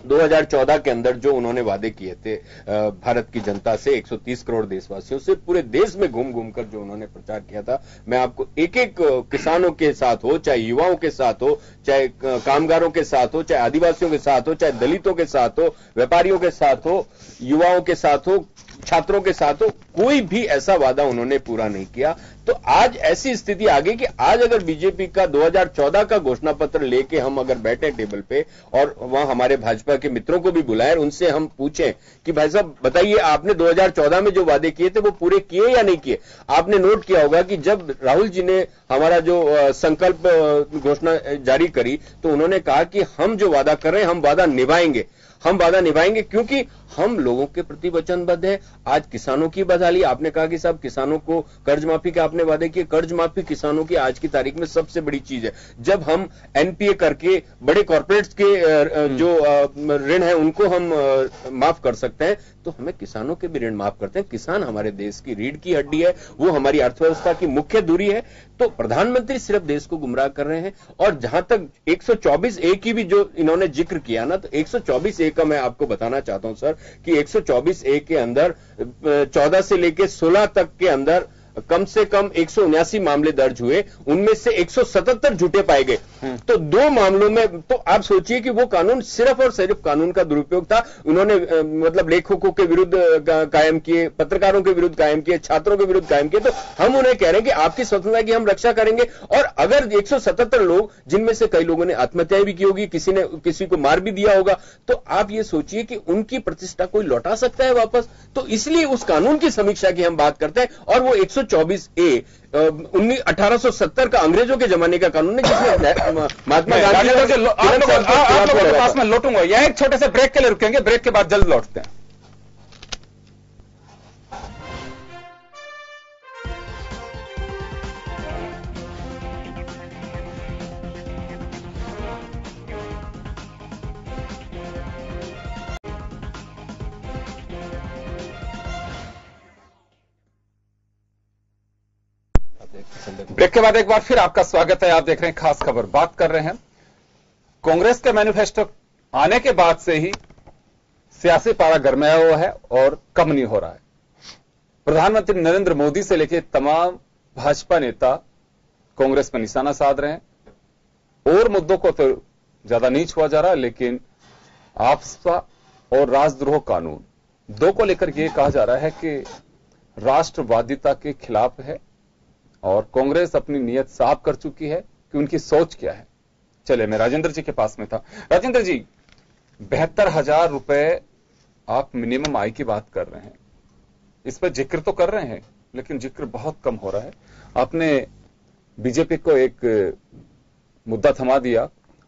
2014 के अंदर जो उन्होंने वादे किए थे भारत की जनता से, 130 करोड़ देशवासियों से, पूरे देश में घूम घूम कर जो उन्होंने प्रचार किया था, मैं आपको एक एक किसानों के साथ हो, चाहे युवाओं के साथ हो, चाहे कामगारों के साथ हो, चाहे आदिवासियों के साथ हो, चाहे दलितों के साथ हो, व्यापारियों के साथ हो, युवाओं के साथ हो, छात्रों के साथ हो, कोई भी ऐसा वादा उन्होंने पूरा नहीं किया। तो आज ऐसी स्थिति आ गई कि आज अगर बीजेपी का 2014 का घोषणा पत्र लेके हम अगर बैठे टेबल पे और वहां हमारे भाजपा के मित्रों को भी बुलाएं, उनसे हम पूछें कि भाई साहब बताइए आपने 2014 में जो वादे किए थे वो पूरे किए या नहीं किए। आपने नोट किया होगा कि जब राहुल जी ने हमारा जो संकल्प घोषणा जारी करी तो उन्होंने कहा कि हम जो वादा कर रहे हैं हम वादा निभाएंगे, हम वादा निभाएंगे, क्योंकि हम लोगों के प्रति वचनबद्ध है। आज किसानों की बदहाली, आपने कहा कि साहब किसानों को कर्ज माफी के आपने वादे किए, कर्ज माफी किसानों की आज की तारीख में सबसे बड़ी चीज है। जब हम एनपीए करके बड़े कॉर्पोरेट्स के जो ऋण है उनको हम माफ कर सकते हैं, तो हमें किसानों के भी ऋण माफ करते हैं। किसान हमारे देश की रीढ़ की हड्डी है, वो हमारी अर्थव्यवस्था की मुख्य धुरी है। तो प्रधानमंत्री सिर्फ देश को गुमराह कर रहे हैं। और जहां तक 124A की भी जो इन्होंने जिक्र किया ना, तो 124A का मैं आपको बताना चाहता हूं सर कि 124A के अंदर 14 से लेकर 16 तक के अंदर कम से कम 179 मामले दर्ज हुए, उनमें से 177 झूठे पाए गए। तो 2 मामलों में तो आप सोचिए कि वो कानून सिर्फ और सिर्फ कानून का दुरुपयोग था। उन्होंने मतलब लेखकों के विरुद्ध कायम किए, पत्रकारों के विरुद्ध कायम किए, छात्रों के विरुद्ध कायम किए। तो हम उन्हें कह रहे हैं कि आपकी स्वतंत्रता की हम रक्षा करेंगे। और अगर 177 लोग, जिनमें से कई लोगों ने आत्महत्या भी की होगी, किसी ने किसी को मार भी दिया होगा, तो आप ये सोचिए कि उनकी प्रतिष्ठा कोई लौटा सकता है वापस। तो इसलिए उस कानून की समीक्षा की हम बात करते हैं। और वो 124A 1870 का अंग्रेजों के जमाने का कानून है, जिसमें महात्मा गांधी आप लोगों के पास में लौटूंगा या एक छोटे से ब्रेक के लिए रुकेंगे, ब्रेक के बाद जल्द लौटते हैं। ब्रेक के बाद एक बार फिर आपका स्वागत है। आप देख रहे हैं खास खबर। बात कर रहे हैं कांग्रेस के मैनिफेस्टो आने के बाद से ही सियासी पारा गरमाया हुआ है और कम नहीं हो रहा है। प्रधानमंत्री नरेंद्र मोदी से लेकर तमाम भाजपा नेता कांग्रेस पर निशाना साध रहे हैं और मुद्दों को तो ज्यादा नहीं छुआ जा रहा, लेकिन आपसा और राजद्रोह कानून दो को लेकर यह कहा जा रहा है कि राष्ट्रवादिता के खिलाफ है और कांग्रेस अपनी नीयत साफ कर चुकी है कि उनकी सोच क्या है। चले, मैं राजेंद्र जी के पास में था। राजेंद्र जी, 72,000 रुपए आप मिनिमम आय की बात कर रहे हैं, इस पर जिक्र तो कर रहे हैं लेकिन जिक्र बहुत कम हो रहा है। आपने बीजेपी को एक मुद्दा थमा दिया,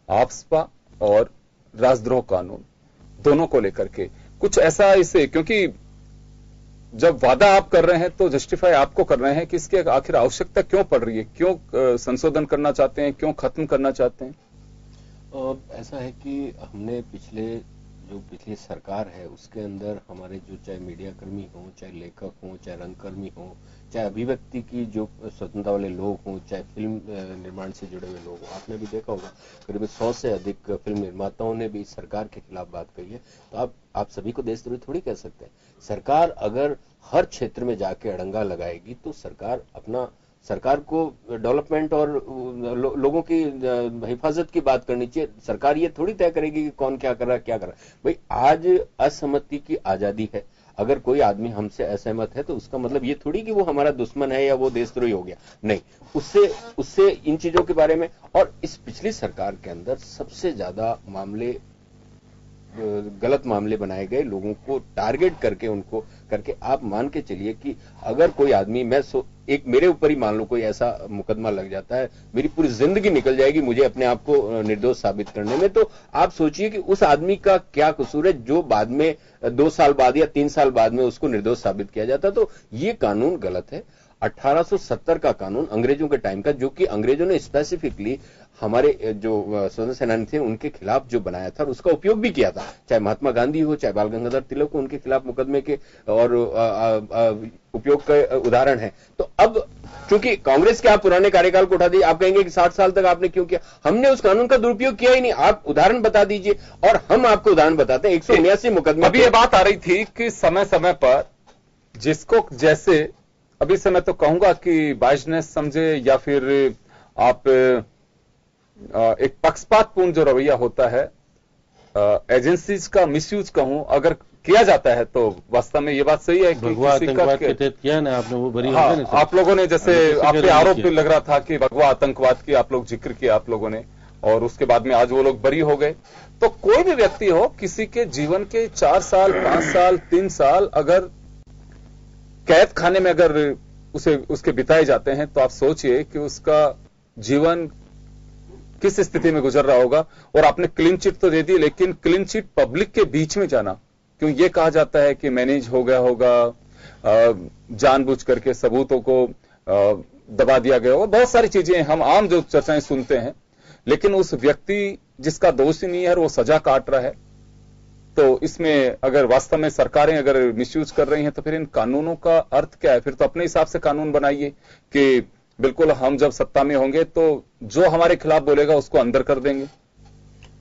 आपसपा और राजद्रोह कानून दोनों को लेकर के कुछ ऐसा इसे, क्योंकि जब वादा आप कर रहे हैं तो जस्टिफाई आपको कर रहे हैं कि इसकी आखिर आवश्यकता क्यों पड़ रही है, क्यों संशोधन करना चाहते हैं, क्यों खत्म करना चाहते हैं? ऐसा है कि हमने पिछली सरकार है उसके अंदर हमारे जो चाहे मीडिया कर्मी हो, चाहे लेखक हो, चाहे रंगकर्मी हो, चाहे अभिव्यक्ति की जो स्वतंत्रता वाले लोग हों, चाहे फिल्म निर्माण से जुड़े हुए लोग हों, आपने भी देखा होगा करीब 100 से अधिक फिल्म निर्माताओं ने भी सरकार के खिलाफ बात कही है। तो आप सभी को देशद्रोही थोड़ी कह सकते हैं। सरकार अगर हर क्षेत्र में जाके अड़ंगा लगाएगी तो सरकार को डेवलपमेंट और लोगों की हिफाजत की बात करनी चाहिए। सरकार ये थोड़ी तय करेगी कि कौन क्या कर रहा है, क्या कर रहा है। भाई, आज असहमति की आजादी है। अगर कोई आदमी हमसे असहमत है तो उसका मतलब ये थोड़ी कि वो हमारा दुश्मन है या वो देशद्रोही हो गया। नहीं, उससे इन चीजों के बारे में। और इस पिछली सरकार के अंदर सबसे ज्यादा गलत मामले बनाए गए, लोगों को टारगेट करके उनको करके। आप मान के चलिए कि अगर कोई आदमी, एक मेरे ऊपर ही मान लो कोई ऐसा मुकदमा लग जाता है, मेरी पूरी जिंदगी निकल जाएगी मुझे अपने आप को निर्दोष साबित करने में। तो आप सोचिए कि उस आदमी का क्या कसूर है जो बाद में 2 साल बाद या 3 साल बाद में उसको निर्दोष साबित किया जाता। तो ये कानून गलत है। 1870 का कानून अंग्रेजों के टाइम का, जो कि अंग्रेजों ने स्पेसिफिकली हमारे जो स्वतंत्र सेनानी थे उनके खिलाफ जो बनाया था और उसका उपयोग भी किया था। चाहे महात्मा गांधी हो, चाहे बाल गंगाधर तिलक हो, उनके खिलाफ मुकदमे के और उपयोग का उदाहरण है। तो अब चूंकि कांग्रेस के आप पुराने कार्यकाल को उठा दीजिए, आप कहेंगे कि 60 साल तक आपने क्यों किया? हमने उस कानून का दुरुपयोग किया ही नहीं। आप उदाहरण बता दीजिए और हम आपको उदाहरण बताते हैं। 179 मुकदमे। अभी ये बात आ रही थी कि समय समय पर जिसको जैसे, अभी से मैं तो कहूंगा कि बाइजनेस समझे या फिर आप एक पक्षपातपूर्ण जो रवैया होता है, एजेंसीज का मिसयूज कहूं, अगर किया जाता है तो वास्तव में ये बात सही है कि भगवा आतंकवाद के तहत किया ना आपने, वो बरी हाँ, हो गए ना। आप लोगों ने जैसे आप पे आरोप भी लग रहा था कि भगवा आतंकवाद की आप लोग जिक्र किया आप लोगों ने, और उसके बाद में आज वो लोग बरी हो गए। तो कोई भी व्यक्ति हो, किसी के जीवन के 4 साल 5 साल 3 साल अगर कैद खाने में अगर उसके बिताए जाते हैं तो आप सोचिए कि उसका जीवन किस स्थिति में गुजर रहा होगा। और आपने क्लीन चिट तो दे दी, लेकिन क्लीन चिट पब्लिक के बीच में जाना, क्यों ये कहा जाता है कि मैनेज हो गया होगा, जानबूझ करके सबूतों को दबा दिया गया होगा, बहुत सारी चीजें हम आम जो चर्चाएं सुनते हैं। लेकिन उस व्यक्ति जिसका दोष ही नहीं है वो सजा काट रहा है। तो इसमें अगर वास्तव में सरकारें अगर मिसयूज कर रही हैं तो फिर इन कानूनों का अर्थ क्या है? फिर तो अपने हिसाब से कानून बनाइए कि बिल्कुल हम जब सत्ता में होंगे तो जो हमारे खिलाफ बोलेगा उसको अंदर कर देंगे।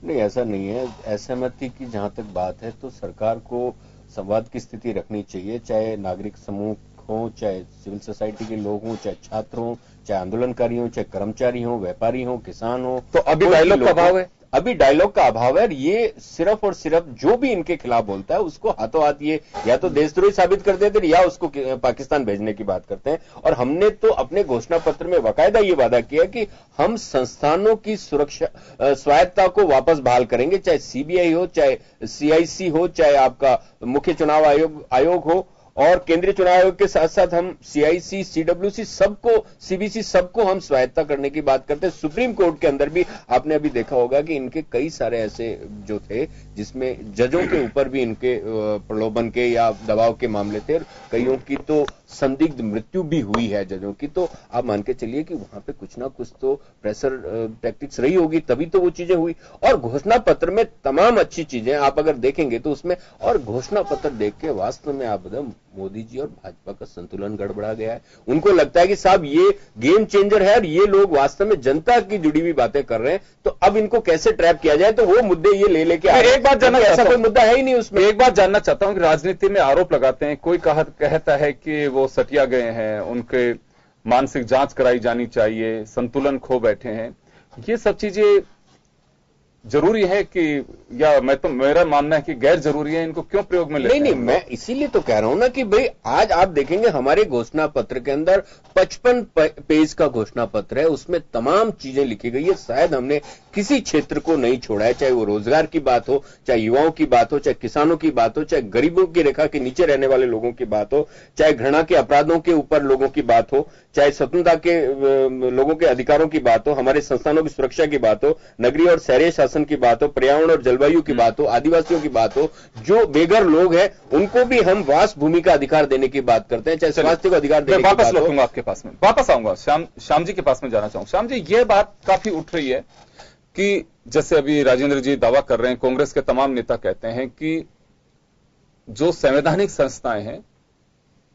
नहीं, ऐसा नहीं है। असहमति की जहां तक बात है तो सरकार को संवाद की स्थिति रखनी चाहिए, चाहे नागरिक समूह हो, चाहे सिविल सोसाइटी के लोग हों, चाहे छात्र हों, चाहे आंदोलनकारी हों, चाहे कर्मचारी हों, व्यापारी हों, किसान हों। तो अभी डायलॉग का अभाव है। अभी डायलॉग का अभाव है। ये सिर्फ और सिर्फ जो भी इनके खिलाफ बोलता है उसको हाथों हाथ ये या तो देशद्रोही साबित कर देते हैं या उसको पाकिस्तान भेजने की बात करते हैं। और हमने तो अपने घोषणा पत्र में बाकायदा ये वादा किया कि हम संस्थानों की सुरक्षा स्वायत्ता को वापस बहाल करेंगे, चाहे सीबीआई हो, चाहे सीआईसी हो, चाहे आपका मुख्य चुनाव आयोग हो, और केंद्रीय चुनाव आयोग के साथ साथ हम सीआईसी, सीडब्ल्यूसी सबको, सीबीसी सबको हम स्वायत्ता करने की बात करते हैं। सुप्रीम कोर्ट के अंदर भी आपने अभी देखा होगा कि इनके कई सारे ऐसे जो थे जिसमें जजों के ऊपर भी इनके प्रलोभन के या दबाव के मामले थे, कईयों की तो संदिग्ध मृत्यु भी हुई है जजों की। तो आप मान के चलिए कि वहां पे कुछ ना कुछ तो प्रेशर टैक्टिक्स रही होगी, तभी तो वो चीजें हुई। और घोषणा पत्र में तमाम अच्छी चीजें आप अगर देखेंगे तो उसमें, और घोषणा पत्र देख के वास्तव में आप मोदी जी और भाजपा का संतुलन गड़बड़ा गया है। उनको लगता है कि साहब ये गेम चेंजर है और ये लोग वास्तव में जनता की जुड़ी हुई बातें कर रहे हैं, तो अब इनको कैसे ट्रैप किया जाए, तो वो मुद्दे ये ले लेके आए। एक बात जानना चाहता ऐसा हूं, कोई मुद्दा है ही नहीं उसमें। एक बात जानना चाहता हूं कि राजनीति में आरोप लगाते हैं, कोई कहता है कि वो सटिया गए हैं, उनके मानसिक जांच कराई जानी चाहिए, संतुलन खो बैठे हैं। ये सब चीजें जरूरी है कि, या मेरा मानना है कि गैर जरूरी है, इनको क्यों प्रयोग में लेते हैं? नहीं, मैं इसीलिए तो कह रहा हूं ना कि भाई आज आप देखेंगे हमारे घोषणा पत्र के अंदर 55 पेज का घोषणा पत्र है, उसमें तमाम चीजें लिखी गई है। शायद हमने किसी क्षेत्र को नहीं छोड़ा है, चाहे वो रोजगार की बात हो, चाहे युवाओं की बात हो, चाहे किसानों की बात हो, चाहे गरीबों की रेखा के नीचे रहने वाले लोगों की बात हो, चाहे घृणा के अपराधों के ऊपर लोगों की बात हो, चाहे स्वतंत्रता के लोगों के अधिकारों की बात हो, हमारे संस्थानों की सुरक्षा की बात हो, नगरीय और शहरी शासन की बात हो, पर्यावरण और जलवायु की बात हो, आदिवासियों की बात हो, जो बेघर लोग हैं उनको भी हम वास भूमि का अधिकार देने की बात करते हैं, चाहे स्वास्थ्य को अधिकार देने की बात हो। वापस लौटूंगा आपके पास में, वापस आऊंगा श्याम जी के पास में जाना चाहूंगा। श्याम जी, ये बात काफी उठ रही है कि जैसे अभी राजेंद्र जी दावा कर रहे हैं, कांग्रेस के तमाम नेता कहते हैं कि जो संवैधानिक संस्थाएं हैं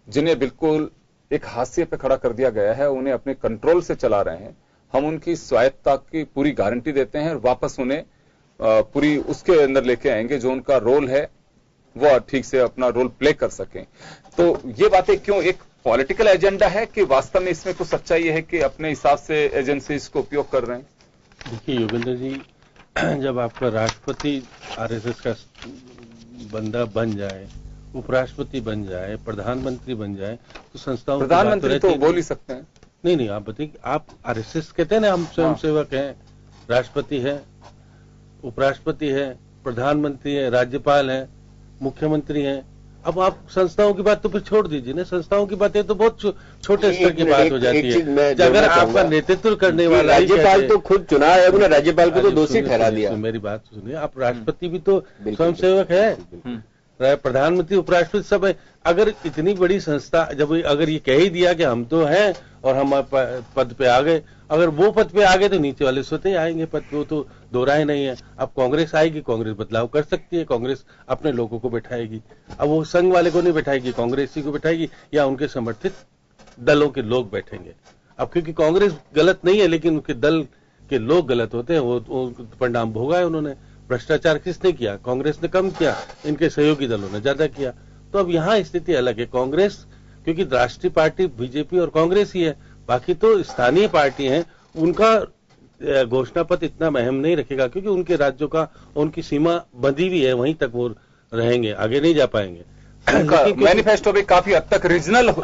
जिन्हें बिल्कुल एक हाशिए पे खड़ा कर दिया गया है, उन्हें अपने कंट्रोल से चला रहे हैं, हम उनकी स्वायत्तता की पूरी गारंटी देते हैं और वापस उन्हें पूरी उसके अंदर लेके आएंगे जो उनका रोल है वो ठीक से अपना रोल प्ले कर सकें। तो ये बातें क्यों, एक पॉलिटिकल एजेंडा है कि वास्तव में इसमें कुछ सच्चाई है कि अपने हिसाब से एजेंसीज को उपयोग कर रहे हैं? देखिए योगेंद्र जी, जब आपका राष्ट्रपति आरएसएस का बंदा बन जाए, उपराष्ट्रपति बन जाए, प्रधानमंत्री बन जाए, तो संस्थाओं प्रधानमंत्री तो बोल ही सकते हैं। नहीं, आप बताइए, आप आरएसएस कहते हैं ना, हम स्वयंसेवक हैं, राष्ट्रपति है, उपराष्ट्रपति है, प्रधानमंत्री है, राज्यपाल है, मुख्यमंत्री है। अब आप संस्थाओं की बात तो फिर छोड़ दीजिए ना, संस्थाओं की बातें तो बहुत छोटे स्तर की बात हो जाती है। अगर आपका नेतृत्व करने वाला राज्यपाल तो खुद चुना है, उन्होंने राज्यपाल को तो दोषी ठहरा दिया। मेरी बात सुनिए, आप राष्ट्रपति भी तो स्वयंसेवक है, प्रधानमंत्री, उपराष्ट्रपति सब है। अगर इतनी बड़ी संस्था, जब अगर ये कह ही दिया कि हम तो हैं और हम पद पे आ गए, अगर वो पद पे आ गए तो नीचे वाले स्वतः ही आएंगे पद पे, वो तो दो राय नहीं है। अब कांग्रेस आएगी, कांग्रेस बदलाव कर सकती है, कांग्रेस अपने लोगों को बैठाएगी। अब वो संघ वाले को नहीं बैठाएगी, कांग्रेसी को बैठाएगी या उनके समर्थित दलों के लोग बैठेंगे। अब क्योंकि कांग्रेस गलत नहीं है, लेकिन उनके दल के लोग गलत होते हैं, वो परिणाम भोगा है उन्होंने। भ्रष्टाचार किसने किया? कांग्रेस ने कम किया, इनके सहयोगी दलों ने ज्यादा किया। तो अब यहाँ स्थिति अलग है। कांग्रेस, क्योंकि राष्ट्रीय पार्टी बीजेपी और कांग्रेस ही है, बाकी तो स्थानीय पार्टी हैं, उनका घोषणा पत्र इतना अहम नहीं रखेगा, क्योंकि उनके राज्यों का, उनकी सीमा बंधी हुई है, वहीं तक वो रहेंगे, आगे नहीं जा पाएंगे। मैनिफेस्टो भी काफी हद तक रीजनल,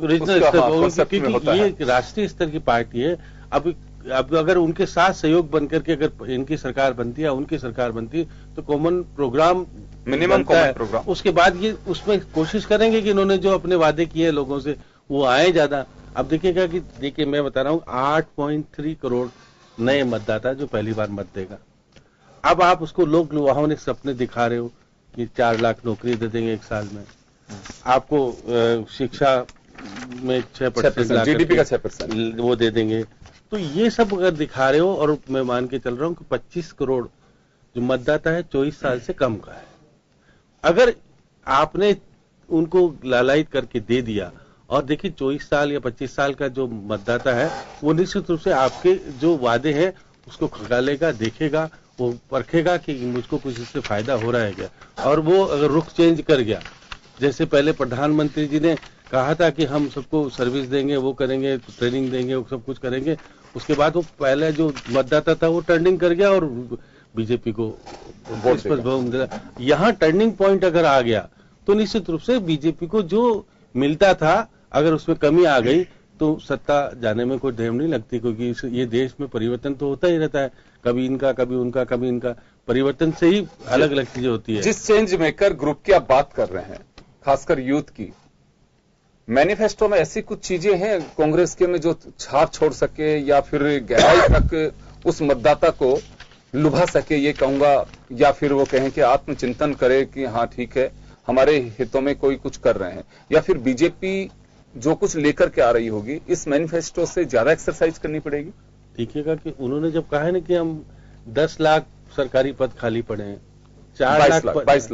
रीजनल स्तर, क्योंकि ये राष्ट्रीय स्तर की पार्टी है। अब अगर उनके साथ सहयोग बनकर के अगर इनकी सरकार बनती है, उनकी सरकार बनती है, तो common programme, minimum common programme, उसके बाद ये उसमें कोशिश करेंगे कि इन्होंने जो अपने वादे किए लोगों से वो आए ज्यादा। अब देखिएगा कि देखिए, मैं बता रहा हूँ 8.3 करोड़ नए मतदाता जो पहली बार मत देगा। अब आप उसको लोग लुभाओं ने सपने दिखा रहे हो कि 4 लाख नौकरी दे देंगे एक साल में, आपको शिक्षा में 6% जीडीपी का 6% वो दे देंगे। तो ये सब अगर दिखा रहे हो, और मैं मान के चल रहा हूँ कि 25 करोड़ जो मतदाता है 24 साल से कम का है, अगर आपने उनको लालायित करके दे दिया, और देखिए 24 साल या 25 साल का जो मतदाता है वो निश्चित रूप से आपके जो वादे हैं उसको खंगालेगा, देखेगा, वो परखेगा कि मुझको कुछ इससे फायदा हो रहा है क्या। और वो अगर रुख चेंज कर गया, जैसे पहले प्रधानमंत्री जी ने कहा था कि हम सबको सर्विस देंगे, वो करेंगे, ट्रेनिंग देंगे, वो सब कुछ करेंगे, उसके बाद वो पहले जो मतदाता था वो टर्निंग कर गया और बीजेपी को वोट। यहाँ टर्निंग पॉइंट अगर आ गया तो निश्चित रूप से बीजेपी को जो मिलता था, अगर उसमें कमी आ गई तो सत्ता जाने में कोई देर नहीं लगती, क्योंकि ये देश में परिवर्तन तो होता ही रहता है, कभी इनका, कभी उनका, कभी इनका, परिवर्तन से ही अलग अलग चीजें होती है। जिस चेंज मेकर ग्रुप की आप बात कर रहे हैं, खासकर यूथ की, मैनिफेस्टो में ऐसी कुछ चीजें हैं कांग्रेस के में जो छाप छोड़ सके या फिर गहराई तक उस मतदाता को लुभा सके, ये कहूंगा, या फिर वो कहें कि आत्मचिंतन करे कि हाँ ठीक है, हमारे हितों में कोई कुछ कर रहे हैं, या फिर बीजेपी जो कुछ लेकर के आ रही होगी, इस मैनिफेस्टो से ज्यादा एक्सरसाइज करनी पड़ेगी? देखिएगा कि उन्होंने जब कहा है ना कि हम 10 लाख सरकारी पद खाली पड़े हैं, 22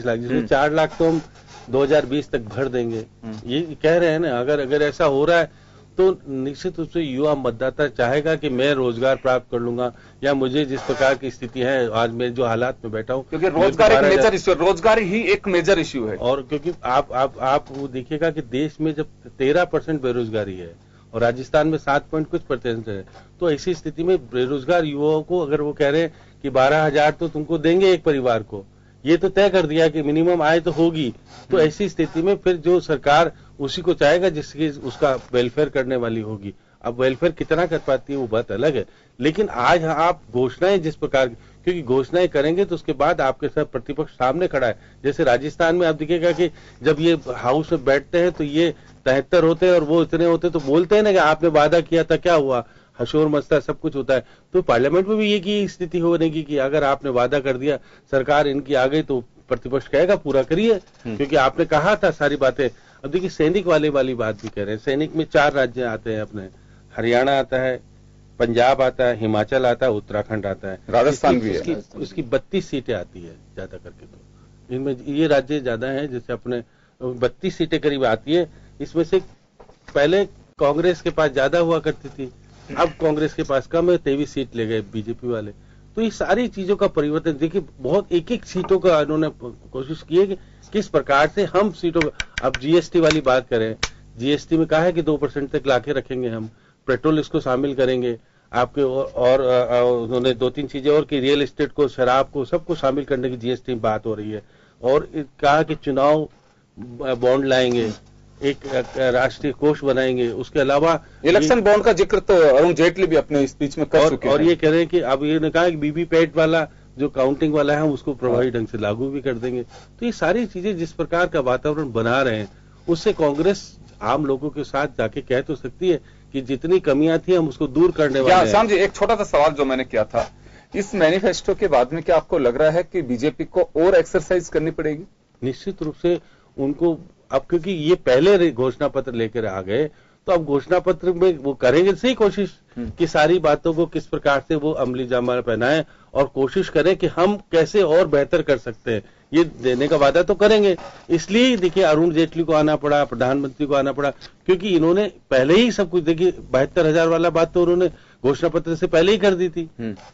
लाख जिसमें 4 लाख तो हम 2020 तक भर देंगे, ये कह रहे हैं ना। अगर ऐसा हो रहा है तो निश्चित रूप से युवा मतदाता चाहेगा कि मैं रोजगार प्राप्त कर लूंगा, या मुझे जिस प्रकार की स्थिति है आज मैं जो हालात में बैठा हूं, क्योंकि रोजगार एक मेजर इश्यू है, रोजगार ही एक मेजर इश्यू है। और क्योंकि आप वो देखिएगा कि देश में जब 13% बेरोजगारी है और राजस्थान में 7 पॉइंट कुछ % है, तो ऐसी स्थिति में बेरोजगार युवाओं को अगर वो कह रहे हैं कि 12,000 तो तुमको देंगे एक परिवार को, ये तो तय कर दिया कि मिनिमम आय तो होगी, तो ऐसी स्थिति में फिर जो सरकार उसी को चाहेगा जिसकी उसका वेलफेयर करने वाली होगी। अब वेलफेयर कितना कर पाती है वो बात अलग है, लेकिन आज आप घोषणाएं जिस प्रकार की, क्योंकि घोषणाएं करेंगे तो उसके बाद आपके साथ प्रतिपक्ष सामने खड़ा है। जैसे राजस्थान में आप दिखेगा कि जब ये हाउस में बैठते हैं तो ये 73 होते हैं और वो इतने होते तो बोलते हैं ना कि आपने वादा किया था, क्या हुआ, हशोर मचता है, सब कुछ होता है। तो पार्लियामेंट में भी ये की स्थिति होने की कि अगर आपने वादा कर दिया, सरकार इनकी आ गई तो प्रतिपक्ष कहेगा पूरा करिए, क्योंकि आपने कहा था सारी बातें। अब देखिए सैनिक वाली बात भी कह रहे हैं। सैनिक में 4 राज्य आते हैं अपने, हरियाणा आता है, पंजाब आता है, हिमाचल आता है, उत्तराखंड आता है, राजस्थान भी है। उसकी 32 सीटें आती है ज्यादा करके, तो इनमें ये राज्य ज्यादा है, जैसे अपने 32 सीटें करीब आती है। इसमें से पहले कांग्रेस के पास ज्यादा हुआ करती थी, अब कांग्रेस के पास कम है, 23 सीट ले गए बीजेपी वाले। तो ये सारी चीजों का परिवर्तन देखिए, बहुत एक सीटों का इन्होंने कोशिश की है कि किस प्रकार से हम सीटों। अब जीएसटी वाली बात करें, जीएसटी में कहा है कि 2% तक लाके रखेंगे हम, पेट्रोल इसको शामिल करेंगे आपके, और उन्होंने 2-3 चीजें और की, रियल एस्टेट को, शराब को, सबको शामिल करने की जीएसटी में बात हो रही है। और कहा कि चुनाव बॉन्ड लाएंगे, एक राष्ट्रीय कोष बनाएंगे, उसके अलावा इलेक्शन बॉन्ड का जिक्र तो अरुण जेटली भी अपने स्पीच में कर चुके हैं। और ये कह रहे हैं कि अब ये ने कहा कि वीवीपैट वाला जो काउंटिंग वाला है हम उसको प्रभावी ढंग से लागू भी कर देंगे। तो ये सारी चीजें जिस प्रकार का वातावरण बना रहे हैं, उससे कांग्रेस आम लोगों के साथ जाके कह तो सकती है कि जितनी कमियां थी हम उसको दूर करने वाले हैं। श्याम जी, एक छोटा सा सवाल जो मैंने किया था, इस मैनिफेस्टो के बाद में क्या आपको लग रहा है कि बीजेपी को और एक्सरसाइज करनी पड़ेगी? निश्चित रूप से उनको अब, क्योंकि ये पहले घोषणा पत्र लेकर आ गए, तो अब घोषणा पत्र में वो करेंगे सही कोशिश कि सारी बातों को किस प्रकार से वो अमली जामा पहनाएं और कोशिश करें कि हम कैसे और बेहतर कर सकते हैं, ये देने का वादा तो करेंगे। इसलिए देखिए अरुण जेटली को आना पड़ा, प्रधानमंत्री को आना पड़ा, क्योंकि इन्होंने पहले ही सब कुछ, देखिए 72,000 वाला बात तो उन्होंने घोषणा पत्र से पहले ही कर दी थी।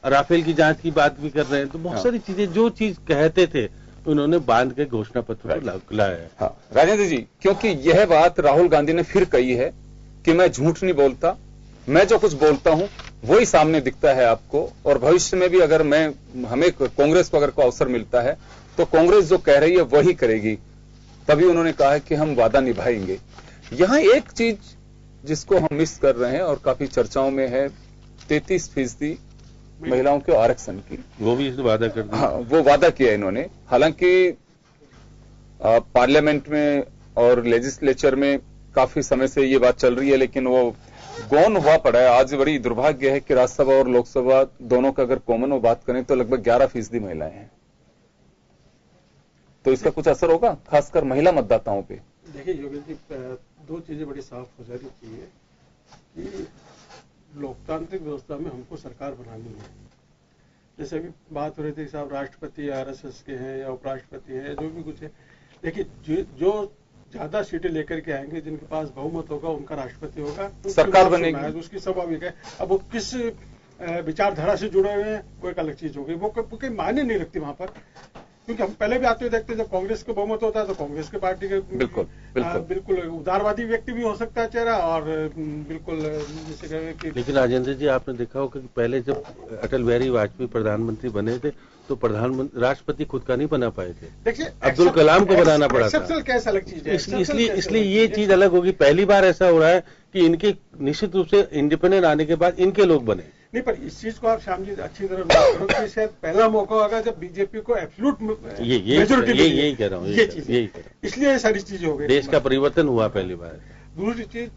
राफेल की जांच की बात भी कर रहे हैं, तो बहुत सारी चीजें जो चीज कहते थे उन्होंने बांध के घोषणा पत्र को लाया है। हाँ, राजेंद्र जी, क्योंकि यह बात राहुल गांधी ने फिर कही है कि मैं झूठ नहीं बोलता, मैं जो कुछ बोलता हूं वही सामने दिखता है आपको, और भविष्य में भी अगर हमें कांग्रेस को अगर कोई अवसर मिलता है तो कांग्रेस जो कह रही है वही करेगी। तभी उन्होंने कहा है कि हम वादा निभाएंगे। यहां एक चीज जिसको हम मिस कर रहे हैं और काफी चर्चाओं में है, 33% महिलाओं के आरक्षण की, वो भी इसने वादा कर दिया। हाँ, वो वादा किया इन्होंने। हालांकि पार्लियामेंट में और लेजिस्लेचर में काफी समय से ये बात चल रही है, लेकिन वो गौन हुआ पड़ा है। आज बड़ी दुर्भाग्य है कि राज्यसभा और लोकसभा दोनों का अगर कॉमन वो बात करें तो लगभग 11% महिलाएं हैं। तो इसका कुछ असर होगा खासकर महिला मतदाताओं पे? देखिए योगेश जी, 2 चीजें बड़ी साफ हो जानी चाहिए कि लोकतांत्रिक व्यवस्था में हमको सरकार बनानी है। जैसे अभी बात हो रही थी साहब, राष्ट्रपति आरएसएस के हैं या उपराष्ट्रपति हैं, जो भी कुछ है, देखिए जो ज्यादा सीटें लेकर के आएंगे, जिनके पास बहुमत होगा उनका राष्ट्रपति होगा, सरकार बनेगी, उसकी स्वाभाविक है। अब वो किस विचारधारा से जुड़े हुए हैं वो एक अलग चीज होगी, वो कोई मायने नहीं रखती वहां पर। क्योंकि हम पहले भी आते हुए देखते हैं, जब कांग्रेस को बहुमत होता है तो कांग्रेस के पार्टी के बिल्कुल उदारवादी व्यक्ति भी हो सकता है चेहरा, और बिल्कुल जिसे कहें कि। लेकिन राजेंद्र जी, आपने देखा होगा कि पहले जब अटल बिहारी वाजपेयी प्रधानमंत्री बने थे तो राष्ट्रपति खुद का नहीं बना पाए थे। देखिए अब्दुल कलाम को बनाना पड़ा था। एक्सेप्शनल केस अलग चीज है, इसलिए ये चीज अलग होगी। पहली बार ऐसा हो रहा है कि इनके निश्चित रूप से इंडिपेंडेंट आने के बाद इनके लोग बने नहीं। पर इस चीज को आप श्याम जी अच्छी तरह नोट करो कि शायद पहला मौका होगा जब बीजेपी को एब्सोल्यूट मेजॉरिटी, यही कह रहा हूँ, ये चीज, इसलिए ये सारी चीजें हो गई, देश का परिवर्तन हुआ पहली बार। दूसरी चीज,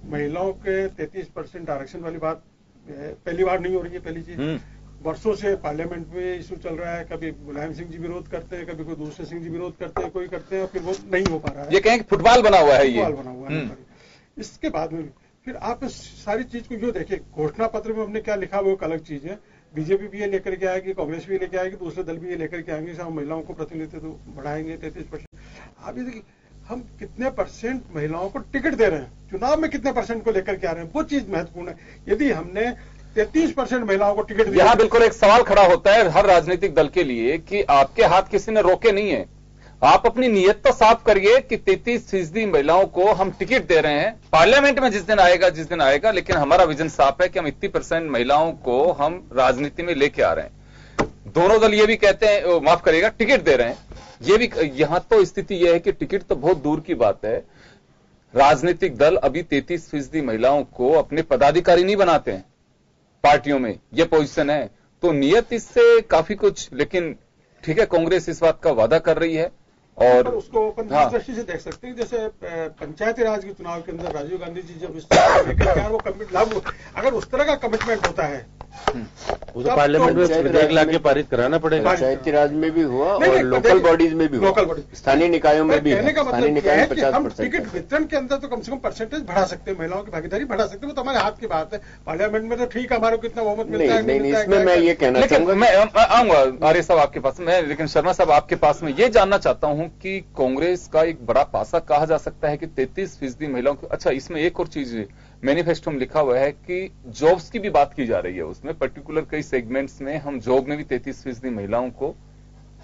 महिलाओं के 33% आरक्षण वाली बात पहली बार नहीं हो रही है। पहली चीज, वर्षों से पार्लियामेंट में इशू चल रहा है, कभी मुलायम सिंह जी विरोध करते हैं, कभी कोई दूसरे सिंह जी विरोध करते हैं, कोई करते हैं, फिर वो नहीं हो पा रहा है। ये कहें कि फुटबॉल बना हुआ है, ये बना हुआ है। इसके बाद में फिर आप सारी चीज को जो देखिए, घोषणा पत्र में हमने क्या लिखा वो एक अलग चीज है। बीजेपी भी ये लेकर के आएगी, कांग्रेस भी लेकर आएगी, दूसरे दल भी ये लेकर के आएंगे, हम महिलाओं को प्रतिनिधित्व बढ़ाएंगे 33%। आप ये देखिए, हम कितने परसेंट महिलाओं को टिकट दे रहे हैं, चुनाव में कितने परसेंट को लेकर के आ रहे हैं, वो चीज महत्वपूर्ण है। यदि हमने 33% महिलाओं को टिकट दिया, यहां बिल्कुल एक सवाल खड़ा होता है हर राजनीतिक दल के लिए कि आपके हाथ किसी ने रोके नहीं है, आप अपनी नीयत तो साफ करिए कि 33% महिलाओं को हम टिकट दे रहे हैं, पार्लियामेंट में जिस दिन आएगा, लेकिन हमारा विजन साफ है कि हम 80% महिलाओं को हम राजनीति में लेके आ रहे हैं। दोनों दल ये भी कहते हैं, माफ करिएगा, टिकट दे रहे हैं, ये भी। यहां तो स्थिति यह है कि टिकट तो बहुत दूर की बात है, राजनीतिक दल अभी 33% महिलाओं को अपने पदाधिकारी नहीं बनाते हैं पार्टियों में, ये पोजीशन है। तो नियत इससे काफी कुछ, लेकिन ठीक है, कांग्रेस इस बात का वादा कर रही है और उसको ओपन दृष्टि से देख सकते हैं। जैसे पंचायती राज के चुनाव के अंदर राजीव गांधी जी जब इस वो कमिट लागू, अगर उस तरह का कमिटमेंट होता है वो तो पार्लियामेंट में विधेयक लाके पारित कराना पड़ेगा। पंचायती राज में भी हुआ और लोकल बॉडीज में भी हुआ, स्थानीय निकायों में भी। कहने का मतलब यह है कि हम टिकट वितरण के अंदर तो कम से कम परसेंटेज बढ़ा सकते हैं, महिलाओं की भागीदारी बढ़ा सकते हैं, वो तो हमारे हाथ की बात है। पार्लियामेंट में तो ठीक है, हमारे को कितना बहुमत मिलता है, नहीं, इसमें मैं ये कहना चाहूंगा, मैं आऊंगा आर्य साहब आपके पास में, लेकिन शर्मा साहब आपके पास में ये जानना चाहता हूं कि कांग्रेस का एक बड़ा पासा कहा जा सकता है कि 33% महिलाओं को। अच्छा, इसमें एक और चीज मैनिफेस्टो में लिखा हुआ है कि जॉब्स की भी बात की जा रही है, उसमें पर्टिकुलर कई सेगमेंट्स में हम जॉब में भी 33% महिलाओं को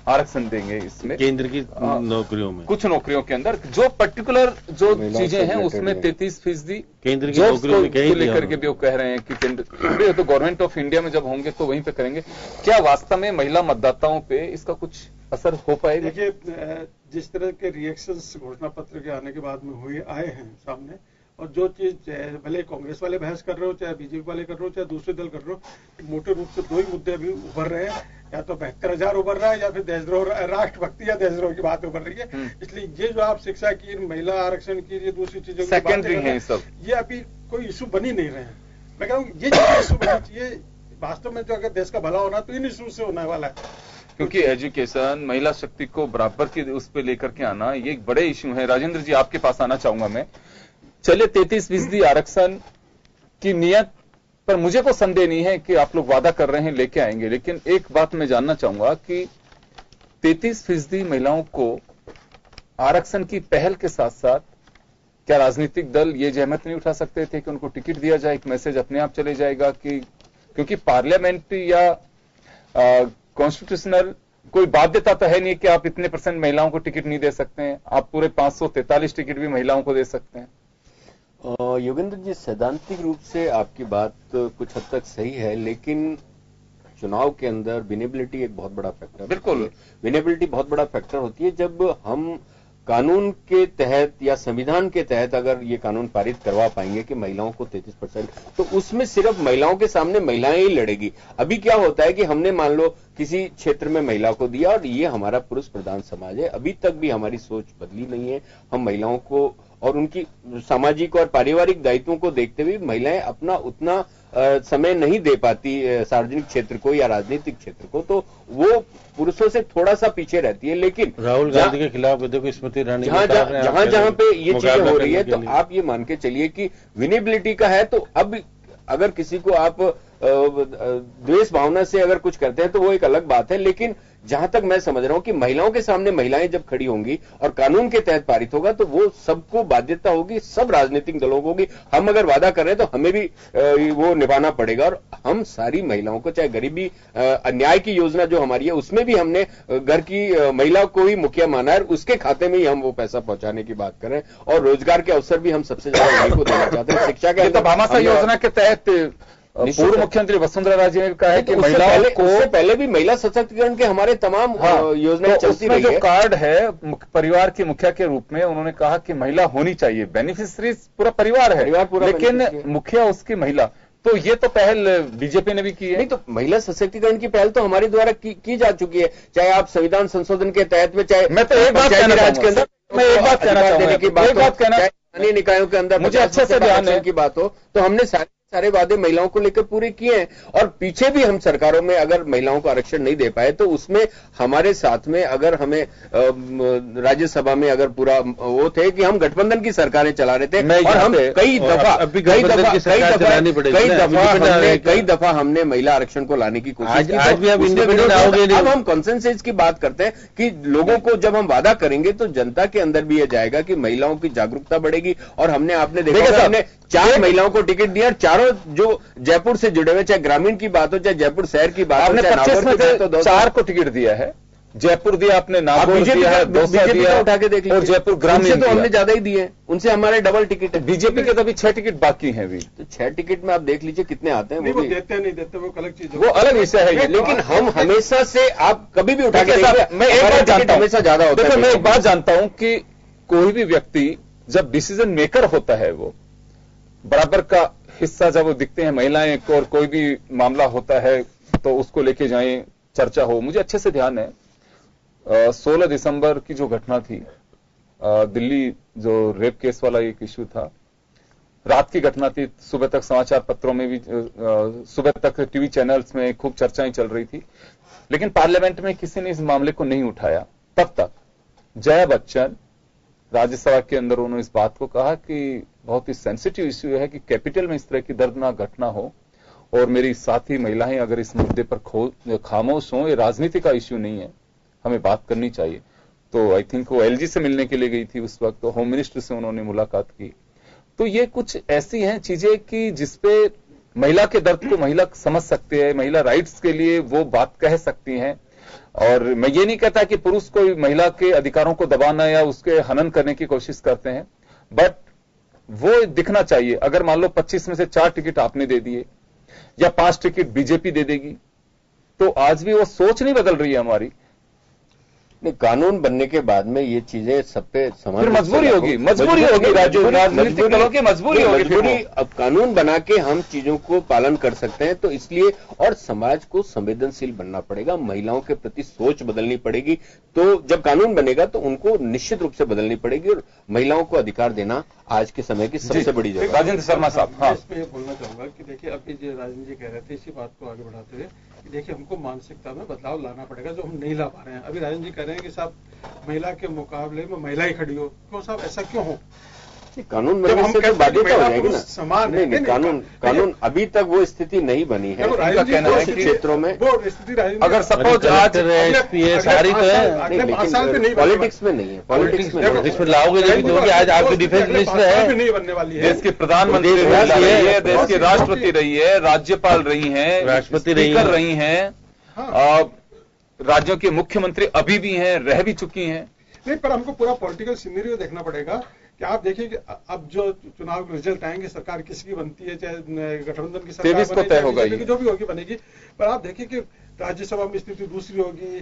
आरक्षण देंगे। इसमें केंद्र की नौकरियों में, कुछ नौकरियों के अंदर जो पर्टिकुलर जो चीजें हैं उसमें 33% केंद्र की नौकरियों में लेकर के भी वो कह रहे हैं कि केंद्र तो गवर्नमेंट ऑफ इंडिया में जब होंगे तो वहीं पे करेंगे। क्या वास्तव में महिला मतदाताओं पे इसका कुछ असर हो पाएगा? देखिए, जिस तरह के रिएक्शंस घोषणा पत्र के आने के बाद में आए हैं सामने, और जो चीज भले कांग्रेस वाले बहस कर रहे हो, चाहे बीजेपी वाले कर रहे हो, चाहे दूसरे दल कर रहे हो, मोटे रूप से दो ही मुद्दे अभी उभर रहे हैं, या तो 72,000 उभर रहा है या फिर देशद्रोह, राष्ट्रभक्ति या देशद्रोह की बात उभर रही है। इसलिए ये जो आप शिक्षा की, महिला आरक्षण की, ये दूसरी चीजों की सेकेंडरी है, सब ये अभी कोई इशू बनी नहीं रहे हैं। मैं कह रहा हूँ ये जो इशू बनी चाहिए, वास्तव में जो अगर देश का भला होना तो इन इशू से होने वाला है, क्योंकि एजुकेशन, महिला शक्ति को बराबर की उस पर लेकर के आना, ये एक बड़े इश्यू है। राजेंद्र जी, आपके पास आना चाहूंगा मैं। चलिए, 33% आरक्षण की नियत पर मुझे को संदेह नहीं है कि आप लोग वादा कर रहे हैं लेके आएंगे, लेकिन एक बात मैं जानना चाहूंगा कि 33% महिलाओं को आरक्षण की पहल के साथ साथ क्या राजनीतिक दल ये जहमत नहीं उठा सकते थे कि उनको टिकट दिया जाए, एक मैसेज अपने आप चले जाएगा कि, क्योंकि पार्लियामेंट या कॉन्स्टिट्यूशनल कोई बाध्यता तो है नहीं कि आप इतने % महिलाओं को टिकट नहीं दे सकते हैं, आप पूरे 543 टिकट भी महिलाओं को दे सकते हैं। योगेंद्र जी, सैद्धांतिक रूप से आपकी बात कुछ हद तक सही है, लेकिन चुनाव के अंदर विनेबिलिटी एक बहुत बड़ा फैक्टर, बिल्कुल विनेबिलिटी बहुत बड़ा फैक्टर होती है। जब हम कानून के तहत या संविधान के तहत अगर ये कानून पारित करवा पाएंगे कि महिलाओं को 33%, तो उसमें सिर्फ महिलाओं के सामने महिलाएं ही लड़ेगी। अभी क्या होता है कि हमने मान लो किसी क्षेत्र में महिला को दिया और ये हमारा पुरुष प्रधान समाज है, अभी तक भी हमारी सोच बदली नहीं है। हम महिलाओं को और उनकी सामाजिक और पारिवारिक दायित्वों को देखते हुए महिलाएं अपना उतना समय नहीं दे पाती सार्वजनिक क्षेत्र को या राजनीतिक क्षेत्र को, तो वो पुरुषों से थोड़ा सा पीछे रहती है। लेकिन राहुल गांधी के खिलाफ देखो, स्मृति ईरानी जहां पे ये चीजें हो रही है, तो आप ये मान के चलिए कि विनेबिलिटी का है, तो अब अगर किसी को आप द्वेष भावना से अगर कुछ करते हैं तो वो एक अलग बात है। लेकिन जहां तक मैं समझ रहा हूं कि महिलाओं के सामने महिलाएं जब खड़ी होंगी और कानून के तहत पारित होगा, तो वो सबको बाध्यता होगी, सब राजनीतिक दलों को होगी। हम अगर वादा कर रहे हैं तो हमें भी वो निभाना पड़ेगा, और हम सारी महिलाओं को, चाहे गरीबी अन्याय की योजना जो हमारी है उसमें भी हमने घर की महिला को ही मुखिया माना है, उसके खाते में ही हम वो पैसा पहुंचाने की बात कर रहे हैं। और रोजगार के अवसर भी हम सबसे ज्यादा उन्हीं को देना चाहते हैं। शिक्षा के भामाशाह योजना के तहत पूर्व मुख्यमंत्री वसुंधरा राजे ने कहा है कि महिलाओं को, उससे पहले भी महिला सशक्तिकरण के हमारे तमाम योजनाएं चलती रही है। जो कार्ड है परिवार की मुखिया के रूप में, उन्होंने कहा कि महिला होनी चाहिए, बेनिफिशरी पूरा परिवार है, लेकिन मुखिया उसकी महिला। तो ये तो पहल बीजेपी ने भी की है। नहीं, तो महिला सशक्तिकरण की पहल तो हमारे द्वारा की जा चुकी है, चाहे आप संविधान संशोधन के तहत में, चाहे मैं तो एक बात कहना चाहूंगा, मैं एक बात कहना चाहूंगा, स्थानीय निकायों के अंदर मुझे अच्छे से ध्यान है की बात हो, तो हमने सारी सारे वादे महिलाओं को लेकर पूरे किए हैं, और पीछे भी हम सरकारों में अगर महिलाओं को आरक्षण नहीं दे पाए तो उसमें हमारे साथ में अगर हमें राज्यसभा में अगर पूरा वो थे कि हम गठबंधन की सरकारें चला रहे थे, और हम कई दफा हमने महिला आरक्षण को लाने की कोशिश की। अब हम कंसेंसस की बात करते हैं कि लोगों को जब हम वादा करेंगे तो जनता के अंदर भी यह जाएगा कि महिलाओं की जागरूकता बढ़ेगी। और आपने देखा हमने 4 महिलाओं को टिकट दिया, चारों जो जयपुर से जुड़े हुए, चाहे ग्रामीण की बात हो चाहे जयपुर शहर की बात हो, आपने 25 में से 4 को टिकट दिया है। जयपुर दिया आपने, नागौर दिया है, दौसा दिया, उठा के देख लीजिए, और जयपुर ग्रामीण तो हमने ज्यादा ही दिए हैं, उनसे हमारे डबल टिकट है। बीजेपी के तो अभी 6 टिकट बाकी हैं। अभी तो 6 टिकट में आप देख लीजिए कितने आते हैं। वो देते हैं नहीं देते वो अलग चीज, वो अलग विषय है। लेकिन हम हमेशा से, आप कभी भी उठा के मैं एक बात जानता हूं, हमेशा ज्यादा होता है। मैं एक बात जानता हूं कि कोई भी व्यक्ति जब डिसीजन मेकर होता है, वो बराबर का हिस्सा जब वो दिखते हैं महिलाएं को, और कोई भी मामला होता है तो उसको लेके जाएं, चर्चा हो। मुझे अच्छे से ध्यान है 16 दिसंबर की जो घटना थी दिल्ली, जो रेप केस वाला एक इश्यू था, रात की घटना थी, सुबह तक समाचार पत्रों में भी, सुबह तक टीवी चैनल्स में खूब चर्चाएं चल रही थी, लेकिन पार्लियामेंट में किसी ने इस मामले को नहीं उठाया। तब तक जया बच्चन राज्यसभा के अंदर उन्होंने इस बात को कहा कि बहुत ही सेंसिटिव इश्यू है कि कैपिटल में इस तरह की दर्दनाक घटना हो और मेरी साथी महिलाएं अगर इस मुद्दे पर खामोश हों, ये राजनीति का इश्यू नहीं है, हमें बात करनी चाहिए। तो आई थिंक वो एलजी से मिलने के लिए गई थी उस वक्त, तो होम मिनिस्टर से उन्होंने मुलाकात की। तो ये कुछ ऐसी हैं चीजें कि जिसपे महिला के दर्द को महिला समझ सकती है, महिला राइट्स के लिए वो बात कह सकती हैं। और मैं ये नहीं कहता कि पुरुष कोई महिला के अधिकारों को दबाना या उसके हनन करने की कोशिश करते हैं, बट वो दिखना चाहिए। अगर मान लो 25 में से 4 टिकट आपने दे दिए या 5 टिकट बीजेपी दे देगी, तो आज भी वो सोच नहीं बदल रही है हमारी। नहीं, कानून बनने के बाद में ये चीजें सब पे समान, फिर मजबूरी होगी राजनीतिक दलों की मजबूरी होगी। अब कानून बना के हम चीजों को पालन कर सकते हैं, तो इसलिए और समाज को संवेदनशील बनना पड़ेगा, महिलाओं के प्रति सोच बदलनी पड़ेगी। तो जब कानून बनेगा तो उनको निश्चित रूप से बदलनी पड़ेगी, और महिलाओं को अधिकार देना आज के समय की सबसे बड़ी जगह। राजेंद्र शर्मा साहब, हाँ, इसमें ये बोलना चाहूंगा कि देखिए अभी जो राजन जी कह रहे थे, इसी बात को आगे बढ़ाते हुए कि देखिए हमको मानसिकता में बदलाव लाना पड़ेगा, जो हम नहीं ला पा रहे हैं। अभी राजन जी कह रहे हैं कि साहब महिला के मुकाबले में महिला ही खड़ी हो, क्यों साहब ऐसा क्यों हो? कानून बनने से तो बाध्यता हो जाएगी ना। समान नहीं, कानून अभी तक वो स्थिति नहीं बनी है। इनका कहना है कि क्षेत्रों में वो स्थिति अगर सपोज आज सारी तो है, पॉलिटिक्स में नहीं है, पॉलिटिक्स में लाओगे जो कि आज आपकी डिफेंस मिनिस्टर है, नहीं बनने वाली है। देश की प्रधानमंत्री रही है, देश की राष्ट्रपति रही है, राज्यपाल रही है, राष्ट्रपति रही है, राज्यों के मुख्यमंत्री अभी भी हैं, रह भी चुकी हैं। नहीं, पर हमको पूरा पॉलिटिकल सिनेरियो देखना पड़ेगा कि आप देखिए कि अब जो चुनाव के रिजल्ट आएंगे, सरकार किसी की बनती है, चाहे गठबंधन की सरकार को तय होगा, जो भी होगी बनेगी, पर आप देखिए कि राज्यसभा में स्थिति दूसरी होगी,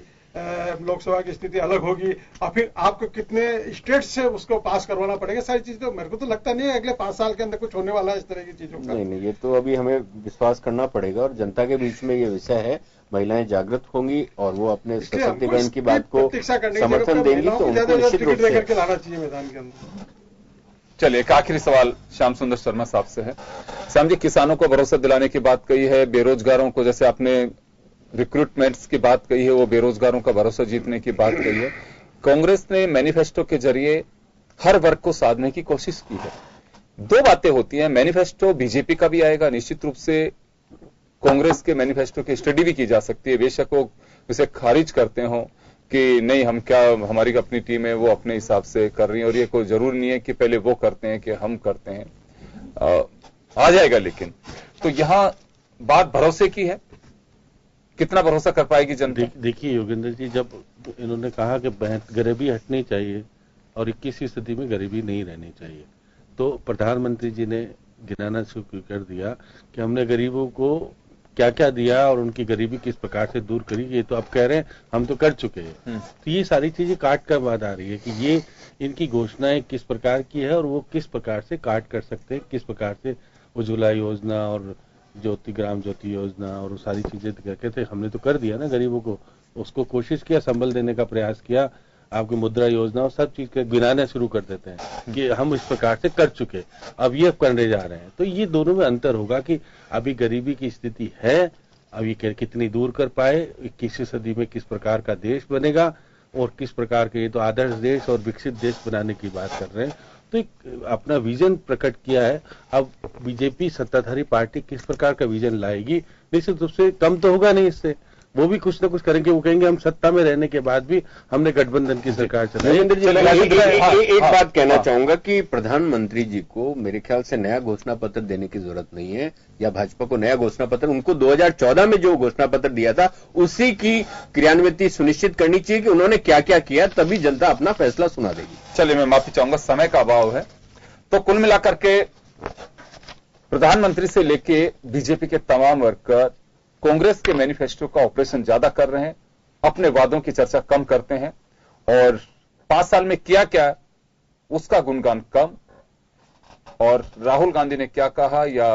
लोकसभा की स्थिति अलग होगी, और फिर आपको कितने स्टेट से उसको पास करवाना पड़ेगा। सारी चीज तो मेरे को तो लगता नहीं है अगले 5 साल के अंदर कुछ होने वाला है इस तरह की चीजों का। नहीं, ये तो अभी हमें विश्वास करना पड़ेगा, और जनता के बीच में ये विषय है, महिलाएं जागृत होंगी और वो अपने सशक्तिकरण की बात को समर्थन देंगी, तो उनको निश्चित रूप से लाना चाहिए मैदान के अंदर। चलिए, एक आखिरी सवाल श्याम सुंदर शर्मा साहब से है। श्याम जी, किसानों को भरोसा दिलाने की बात कही है, बेरोजगारों को, जैसे आपने रिक्रूटमेंट्स की बात कही है, वो बेरोजगारों का भरोसा जीतने की बात कही है। कांग्रेस ने मैनिफेस्टो के जरिए हर वर्ग को साधने की कोशिश की है। 2 बातें होती हैं, मैनिफेस्टो बीजेपी का भी आएगा, निश्चित रूप से कांग्रेस के मैनिफेस्टो की स्टडी भी की जा सकती है, बेशक वो इसे खारिज करते हो कि नहीं हम क्या, हमारी अपनी टीम है वो अपने हिसाब से कर रही है, और ये कोई जरूरी नहीं है कि पहले वो करते हैं कि हम करते हैं, आ जाएगा। लेकिन तो यहां बात भरोसे की है, कितना भरोसा कर पाएगी जनता? देखिए योगेंद्र जी, जब इन्होंने कहा कि गरीबी हटनी चाहिए और 21वीं सदी में गरीबी नहीं रहनी चाहिए, तो प्रधानमंत्री जी ने गिनाना शुरू कर दिया कि हमने गरीबों को क्या क्या दिया और उनकी गरीबी किस प्रकार से दूर करी। ये तो आप कह रहे हैं हम तो कर चुके हैं, तो ये सारी चीजें काट कर बात आ रही है कि ये इनकी घोषणाएं किस प्रकार की है और वो किस प्रकार से काट कर सकते हैं, किस प्रकार से उज्ज्वला योजना और ग्राम ज्योति योजना और सारी चीजें कहते थे हमने तो कर दिया ना गरीबों को, उसको कोशिश किया, संबल देने का प्रयास किया, आपकी मुद्रा योजना और सब चीज के गिनाना शुरू कर देते हैं कि हम इस प्रकार से कर चुके, अब ये करने जा रहे हैं। तो ये दोनों में अंतर होगा कि अभी गरीबी की स्थिति है, अब ये कितनी दूर कर पाए, 21वीं सदी में किस प्रकार का देश बनेगा और किस प्रकार के, ये तो आदर्श देश और विकसित देश बनाने की बात कर रहे हैं। तो एक अपना विजन प्रकट किया है। अब बीजेपी सत्ताधारी पार्टी किस प्रकार का विजन लाएगी, निश्चित रूप से कम तो होगा नहीं इससे, वो भी कुछ ना कुछ करेंगे। वो कहेंगे हम सत्ता में रहने के बाद भी हमने गठबंधन की सरकार चलाई। एक बात कहना चाहूंगा कि प्रधानमंत्री जी को मेरे ख्याल से नया घोषणा पत्र देने की जरूरत नहीं है, या भाजपा को नया घोषणा पत्र, उनको 2014 में जो घोषणा पत्र दिया था उसी की क्रियान्विति सुनिश्चित करनी चाहिए कि उन्होंने क्या क्या किया, तभी जनता अपना फैसला सुना देगी। चलिए, मैं माफी चाहूंगा, समय का अभाव है। तो कुल मिलाकर के प्रधानमंत्री से लेके बीजेपी के तमाम वर्कर कांग्रेस के मैनिफेस्टो का ऑपरेशन ज्यादा कर रहे हैं, अपने वादों की चर्चा कम करते हैं और 5 साल में किया क्या उसका गुणगान कम, और राहुल गांधी ने क्या कहा या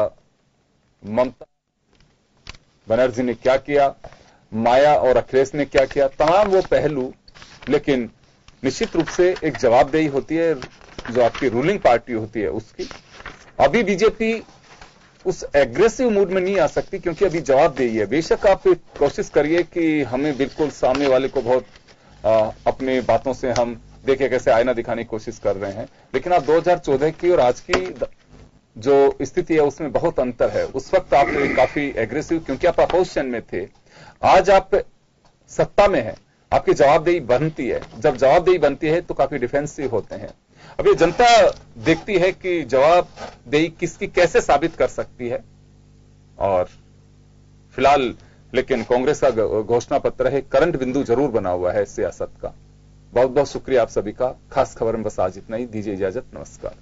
ममता बनर्जी ने क्या किया, माया और अखिलेश ने क्या किया, तमाम वो पहलू। लेकिन निश्चित रूप से एक जवाबदेही होती है जो आपकी रूलिंग पार्टी होती है उसकी। अभी बीजेपी उस एग्रेसिव मूड में नहीं आ सकती क्योंकि अभी जवाबदेही है। बेशक आप कोशिश करिए कि हमें बिल्कुल सामने वाले को बहुत अपनी बातों से हम देखे कैसे आईना दिखाने की कोशिश कर रहे हैं, लेकिन आप 2014 की और आज की जो स्थिति है उसमें बहुत अंतर है। उस वक्त आप काफी एग्रेसिव, क्योंकि आप अपोजिशन में थे, आज आप सत्ता में हैं, आपकी जवाबदेही बनती है। जब जवाबदेही बनती है तो काफी डिफेंसिव होते हैं। अब ये जनता देखती है कि जवाबदेही किसकी कैसे साबित कर सकती है। और फिलहाल लेकिन कांग्रेस का घोषणा पत्र है, करंट बिंदु जरूर बना हुआ है सियासत का। बहुत बहुत शुक्रिया आप सभी का। खास खबर में बस आज इतना ही। दीजिए इजाजत, नमस्कार।